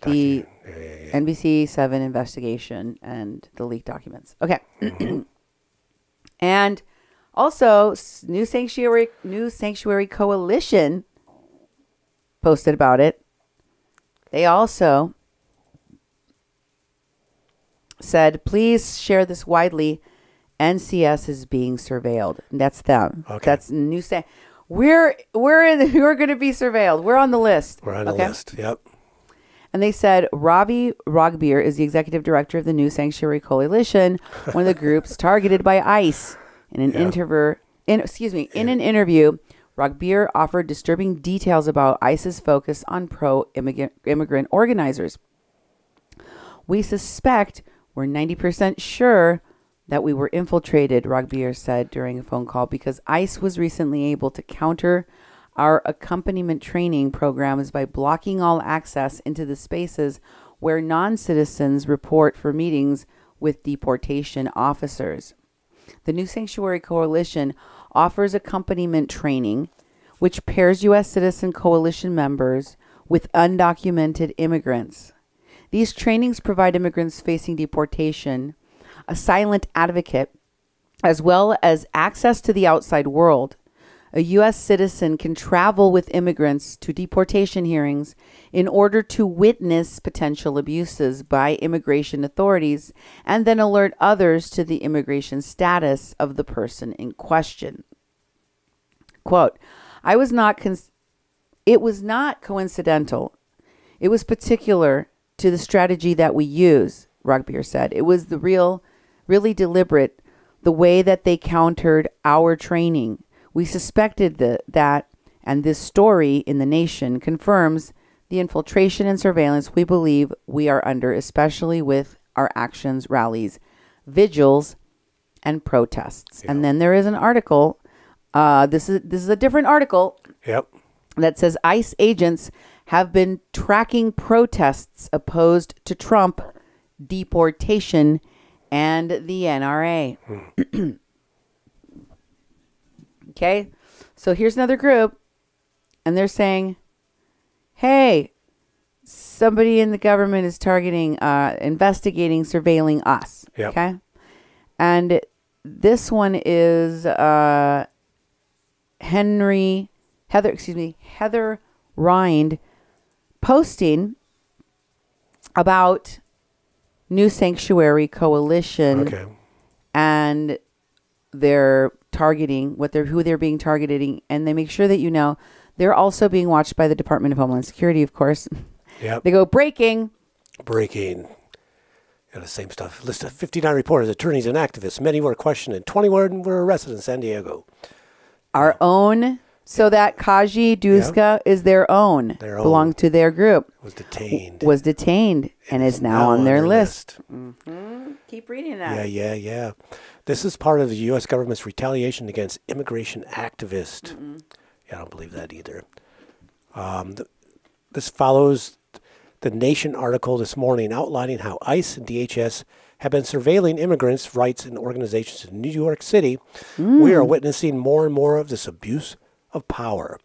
the NBC 7 investigation and the leaked documents. Okay. Mm-hmm. And also, New Sanctuary Coalition posted about it. They also said, please share this widely. NCS is being surveilled. And that's them. Okay. That's New We're going to be surveilled. We're on the list. We're on the list. Yep. And they said Ravi Ragbeer is the executive director of the New Sanctuary Coalition, one of the groups targeted by ICE. In an interview, Ragbeer offered disturbing details about ICE's focus on pro-immigrant organizers. We suspect, we're 90% sure, that we were infiltrated, Ragbeer said during a phone call, because ICE was recently able to counter our accompaniment training programs by blocking all access into the spaces where non-citizens report for meetings with deportation officers. The New Sanctuary Coalition offers accompaniment training, which pairs U.S. citizen coalition members with undocumented immigrants. These trainings provide immigrants facing deportation a silent advocate, as well as access to the outside world. a U.S. citizen can travel with immigrants to deportation hearings in order to witness potential abuses by immigration authorities and then alert others to the immigration status of the person in question. Quote, it was not coincidental. It was particular to the strategy that we use, Rugbeer said. It was really deliberate, the way that they countered our training. We suspected that, and this story in the nation confirms the infiltration and surveillance we believe we are under, especially with our actions, rallies, vigils, and protests. Yeah. And then there is an article. This is a different article. Yep. That says ICE agents have been tracking protests opposed to Trump deportation and the NRA. Okay, so here's another group, and they're saying, hey, somebody in the government is targeting, investigating, surveilling us. Yep. Okay, and this one is Heather Rind posting about New Sanctuary Coalition. Okay. And they're targeting who they're being targeted, and they make sure that you know they're also being watched by the Department of Homeland Security, of course. Yep. They go breaking. Yeah, the same stuff. List of 59 reporters, attorneys, and activists. Many were questioned, and 21 were arrested in San Diego. Our own. So that Kaji Dousa is their own. Belonged to their group. Was detained. And is now on their list. Mm-hmm. Keep reading that. Yeah. This is part of the U.S. government's retaliation against immigration activists. Mm-mm. Yeah, I don't believe that either. This follows the Nation article this morning outlining how ICE and DHS have been surveilling immigrants' rights and organizations in New York City. We are witnessing more and more of this abuse of power.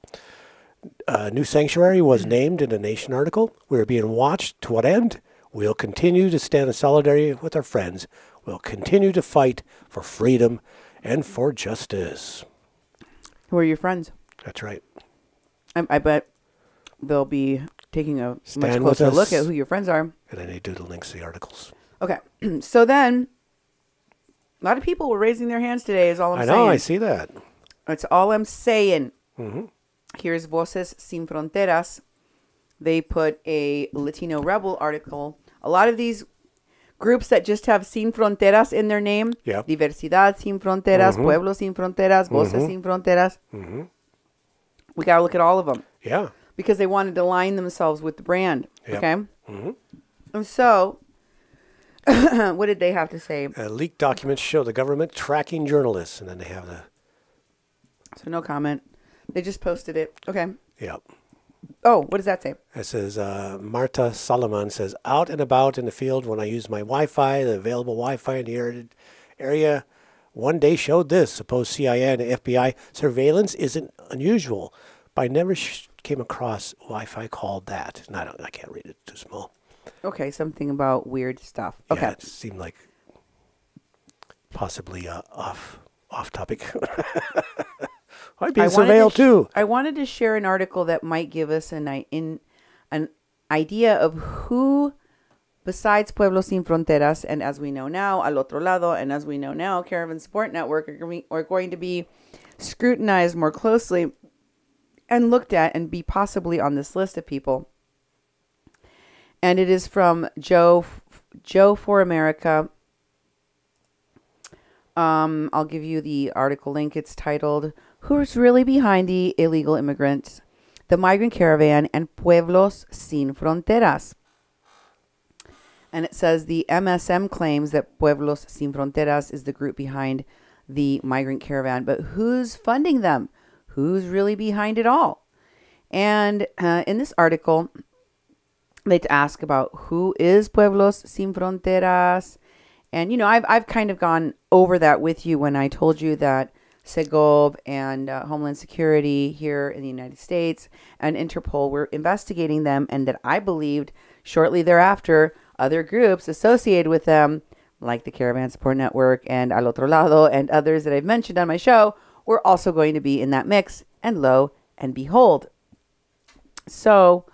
New Sanctuary was named in the Nation article. We are being watched. To what end? We'll continue to stand in solidarity with our friends. We'll continue to fight for freedom and for justice. Who are your friends? That's right. I bet they'll be taking a Stand much closer with us, look at who your friends are. And then they do the links to the articles. Okay. So then, a lot of people were raising their hands today, is all I'm saying. I know, I see that. That's all I'm saying. Mm-hmm. Here's Voces Sin Fronteras. They put a Latino Rebel article. A lot of these groups that just have Sin Fronteras in their name. Yeah. Diversidad Sin Fronteras, Pueblos Sin Fronteras, Voces Sin Fronteras. Mm-hmm. We got to look at all of them. Yeah. Because they wanted to align themselves with the brand. Yep. Okay? Mm-hmm. And so, what did they have to say? Leaked documents show the government tracking journalists. And then they have the... So no comment. They just posted it. Okay. Yep. Oh, what does that say? It says, Marta Solomon says, out and about in the field when I use my Wi-Fi, the available Wi-Fi in the area, one day showed this. Supposed CIA and FBI surveillance isn't unusual, but I never came across Wi-Fi called that. And I can't read it, too small. Okay, something about weird stuff. Okay. Yeah, it seemed like possibly off topic. I'd be surveilled too. I wanted to share an article that might give us an idea of who, besides Pueblos Sin Fronteras, and as we know now, Otro Lado, and as we know now, Caravan Support Network are going to be scrutinized more closely and looked at and be possibly on this list of people. And it is from Joe for America. I'll give you the article link. It's titled, Who's Really Behind the Illegal Immigrants, the Migrant Caravan, and Pueblos Sin Fronteras. And it says the MSM claims that Pueblos Sin Fronteras is the group behind the migrant caravan. But who's funding them? Who's really behind it all? And in this article, they ask about who is Pueblos Sin Fronteras. And, you know, I've kind of gone over that with you when I told you that SEGOB and Homeland Security here in the United States and Interpol were investigating them, and that I believed shortly thereafter other groups associated with them, like the Caravan Support Network and Al Otro Lado and others that I've mentioned on my show, were also going to be in that mix. And lo and behold. So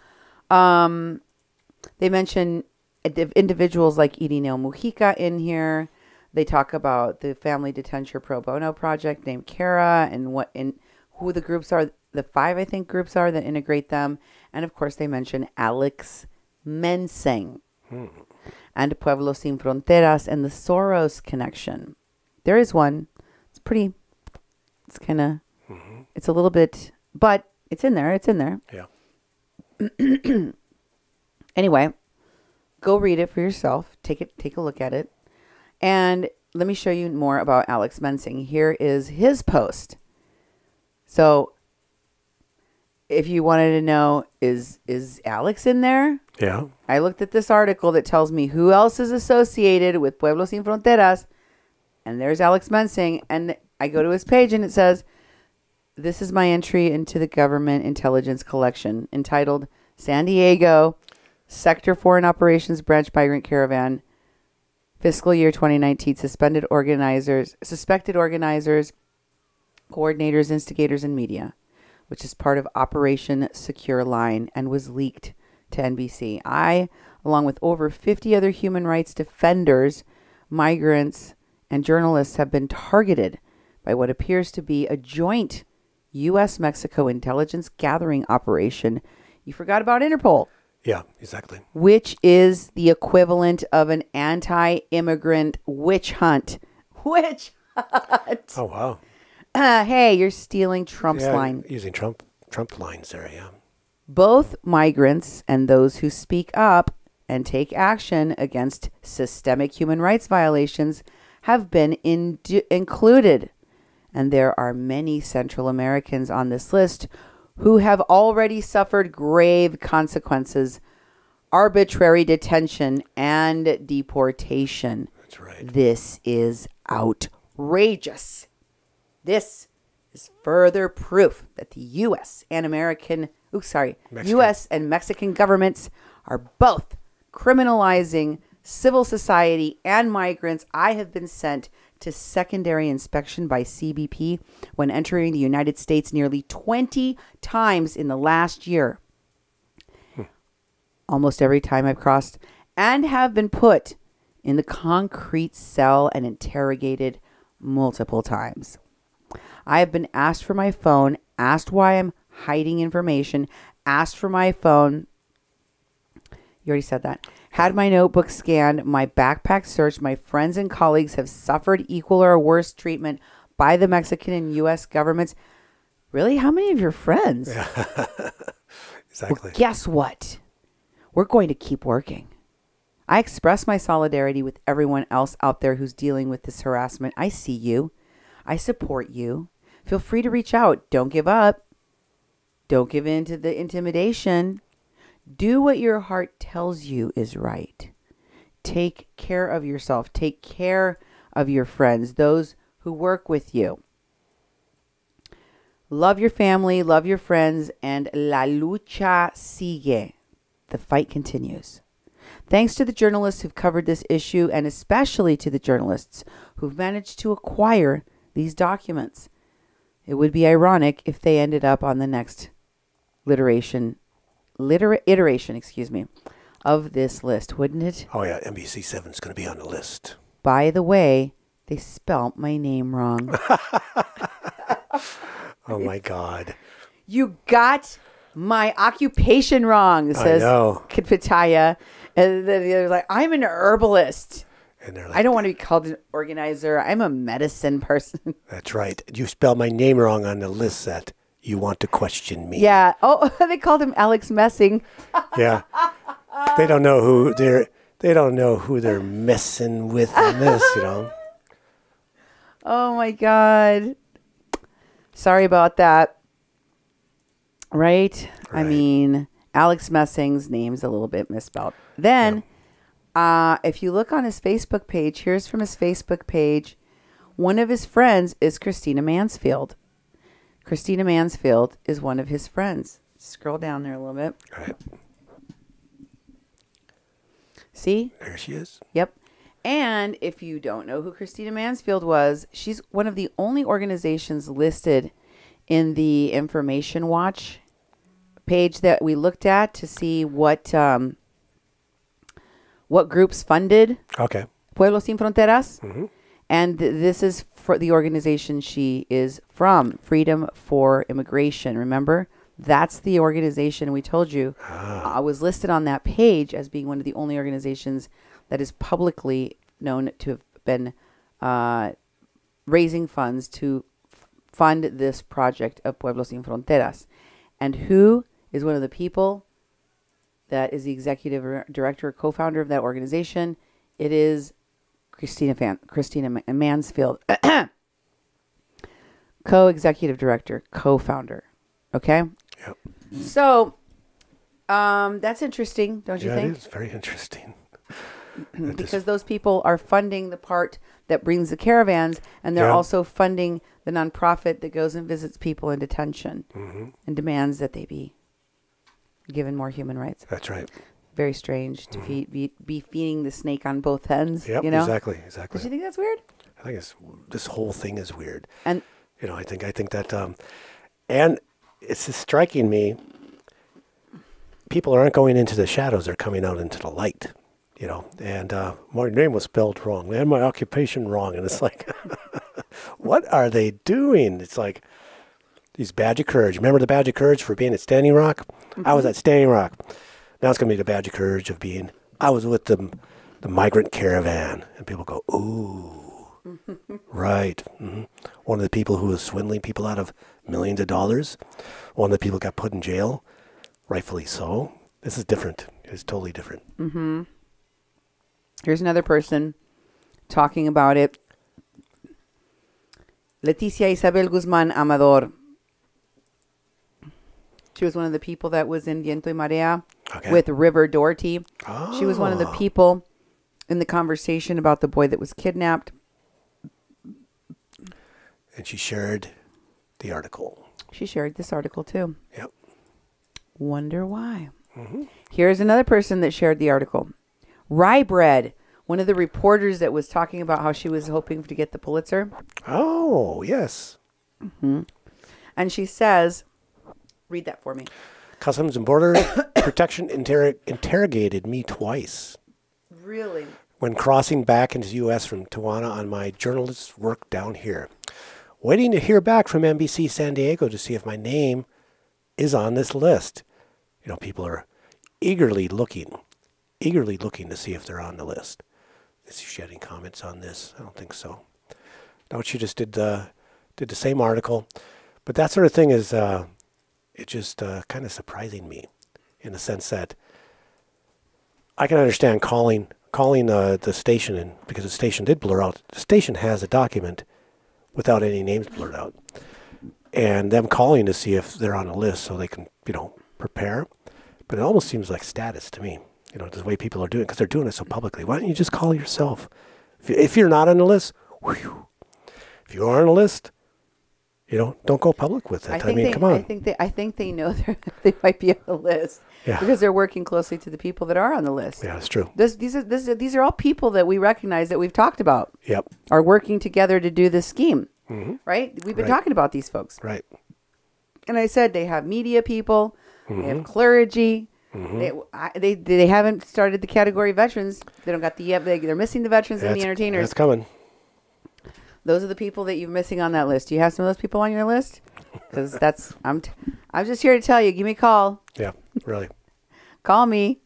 they mention individuals like Irineo Mujica in here. They talk about the Family Detention Pro Bono Project named Kira and who the groups are. The 5, I think, groups are that integrate them. And, of course, they mention Alex Mensing and Pueblos Sin Fronteras and the Soros connection. There is one. It's kind of, it's a little bit, but it's in there. It's in there. Yeah. Anyway, go read it for yourself. Take a look at it. And let me show you more about Alex Mensing. Here is his post. So, if you wanted to know, is Alex in there? Yeah. I looked at this article that tells me who else is associated with Pueblos Sin Fronteras. And there's Alex Mensing. And I go to his page and it says, this is my entry into the government intelligence collection entitled San Diego Sector Foreign Operations Branch Migrant Caravan Fiscal Year 2019 Suspected organizers, coordinators, instigators, and media, which is part of Operation Secure Line and was leaked to NBC. I, along with over 50 other human rights defenders, migrants, and journalists, have been targeted by what appears to be a joint U.S.-Mexico intelligence gathering operation. You forgot about Interpol. Yeah, exactly. Which is the equivalent of an anti-immigrant witch hunt. Witch hunt. Oh, wow. Hey, you're stealing Trump's line. Using Trump lines there, yeah. Both migrants and those who speak up and take action against systemic human rights violations have been included. And there are many Central Americans on this list who have already suffered grave consequences, arbitrary detention, and deportation. That's right. This is outrageous. This is further proof that the U.S. and U.S. and Mexican governments are both criminalizing civil society and migrants. I have been sent to secondary inspection by CBP when entering the United States nearly 20 times in the last year. Almost every time I've crossed, and have been put in the concrete cell and interrogated multiple times. I have been asked for my phone, asked why I'm hiding information, asked for my phone. You already said that. Had my notebook scanned, my backpack searched. My friends and colleagues have suffered equal or worse treatment by the Mexican and U.S. governments. Really? How many of your friends? Exactly. Well, guess what? We're going to keep working. I express my solidarity with everyone else out there who's dealing with this harassment. I see you. I support you. Feel free to reach out. Don't give up. Don't give in to the intimidation. Do what your heart tells you is right. Take care of yourself. Take care of your friends, those who work with you. Love your family, love your friends, and la lucha sigue. The fight continues. Thanks to the journalists who've covered this issue, and especially to the journalists who've managed to acquire these documents. It would be ironic if they ended up on the next iteration, of this list, wouldn't it? Oh, yeah, NBC7 is going to be on the list. By the way, they spelt my name wrong. Oh, my God. You got my occupation wrong, says Kitra. And then the other's like, I'm an herbalist. And they're like, I don't want to be called an organizer. I'm a medicine person. That's right. You spelled my name wrong on the list that you want to question me. Yeah. Oh, they called him Alex Messing. Yeah. They don't know who they're messing with in this, you know. Oh my God. Sorry about that. Right? I mean, Alex Messing's name's a little bit misspelled. Then, if you look on his Facebook page, here's from his Facebook page. One of his friends is Christina Mansfield. Christina Mansfield is one of his friends. Scroll down there a little bit. All right. See? There she is. Yep. And if you don't know who Christina Mansfield was, she's one of the only organizations listed in the Information Watch page that we looked at to see what groups funded Pueblos Sin Fronteras. Mm-hmm. And this is for the organization she is from, Freedom for Immigration. Remember? That's the organization we told you was listed on that page as being one of the only organizations that is publicly known to have been raising funds to fund this project of Pueblos Sin Fronteras. And who is one of the people that is the executive director, co-founder of that organization? It is Christina Mansfield, co-executive director, co-founder. Okay? Yep. So, that's interesting, don't you think? Yeah, it is very interesting. Because those people are funding the part that brings the caravans, and they're also funding the nonprofit that goes and visits people in detention and demands that they be given more human rights. That's right. Very strange to be feeding the snake on both ends. Yep, you know? Exactly. Don't you think that's weird? I think this whole thing is weird. And I think that, and it's just striking me. People aren't going into the shadows; they're coming out into the light. And my name was spelled wrong, and my occupation wrong, and it's like, what are they doing? It's like these badge of courage. Remember the badge of courage for being at Standing Rock? Mm-hmm. I was at Standing Rock. Now it's going to be the badge of courage of being, I was with the migrant caravan. And people go, ooh, right. Mm-hmm. One of the people who was swindling people out of millions of dollars. One of the people got put in jail, rightfully so. This is different. It's totally different. Mm-hmm. Here's another person talking about it. Leticia Isabel Guzman Amador. She was one of the people that was in Viento y Marea with River Doherty. Oh. She was one of the people in the conversation about the boy that was kidnapped. And she shared the article. She shared this article too. Yep. Wonder why. Mm-hmm. Here's another person that shared the article. Rye Bread, one of the reporters that was talking about how she was hoping to get the Pulitzer. Oh, yes. Mm-hmm. And she says, read that for me. Customs and Border Protection interrogated me twice. Really? When crossing back into the U.S. from Tijuana on my journalist's work down here. Waiting to hear back from NBC San Diego to see if my name is on this list. People are eagerly looking to see if they're on the list. Is she getting comments on this? I don't think so. No, she just did the same article. But that sort of thing is it just kind of surprising me in the sense that I can understand calling the station in, because the station did blur out. The station has a document without any names blurred out. And them calling to see if they're on the list so they can, prepare. But it almost seems like status to me. The way people are doing it, because they're doing it so publicly. Why don't you just call yourself? If you're not on the list, whew. If you are on the list, don't go public with it. Come on. I think they know they might be on the list because they're working closely to the people that are on the list. Yeah, that's true. These are all people that we recognize that we've talked about. Yep. Are working together to do this scheme. Mm-hmm. Right? We've been talking about these folks. Right. And I said they have media people, they have clergy. Mm-hmm. They haven't started the category veterans. They don't got they're missing the veterans and the entertainers. That's coming. Those are the people that you're missing on that list. Do you have some of those people on your list? Because I'm just here to tell you. Give me a call. Yeah, really. Call me.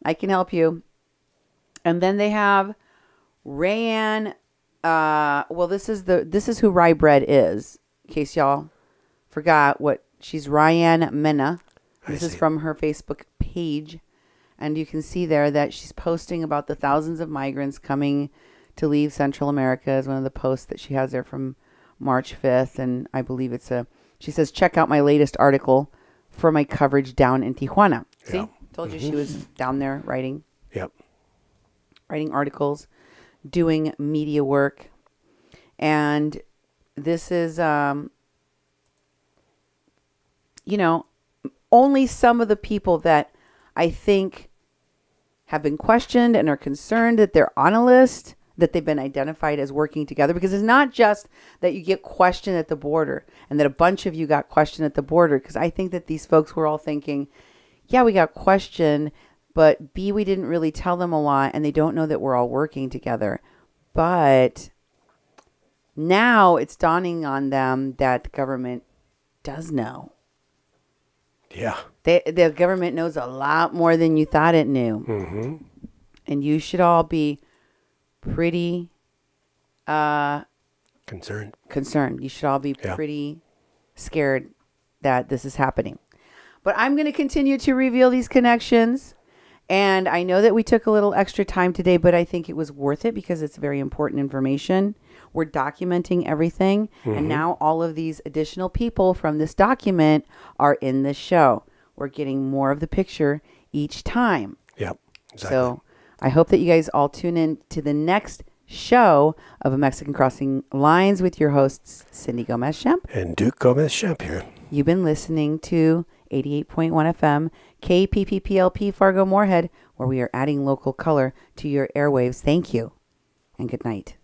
I can help you. And then they have Rayanne. Well, this is who Rye Bread is. In case y'all forgot she's Rayanne Mena. This is from her Facebook page. And you can see there that she's posting about the thousands of migrants coming to leave Central America is one of the posts that she has there from March 5th. And I believe she says, check out my latest article for my coverage down in Tijuana. See? Yeah. Told you she was down there writing. Yep. Writing articles, doing media work. And this is, only some of the people that I think have been questioned and are concerned that they're on a list, that they've been identified as working together. Because it's not just that you get questioned at the border and that a bunch of you got questioned at the border. Because I think that these folks were all thinking, yeah, we got questioned, but B, we didn't really tell them a lot and they don't know that we're all working together. But now it's dawning on them that the government does know. Yeah. The government knows a lot more than you thought it knew. Mm-hmm. And you should all be pretty Concerned. You should all be pretty scared that this is happening. But I'm going to continue to reveal these connections. And I know that we took a little extra time today, but I think it was worth it because it's very important information. We're documenting everything. Mm-hmm. And now all of these additional people from this document are in this show. We're getting more of the picture each time. Yep, exactly. So I hope that you guys all tune in to the next show of A Mexican Crossing Lines with your hosts, Cindy Gomez-Schempp. And Duke Gomez-Schempp here. You've been listening to 88.1 FM, KPPPLP Fargo Moorhead, where we are adding local color to your airwaves. Thank you, and good night.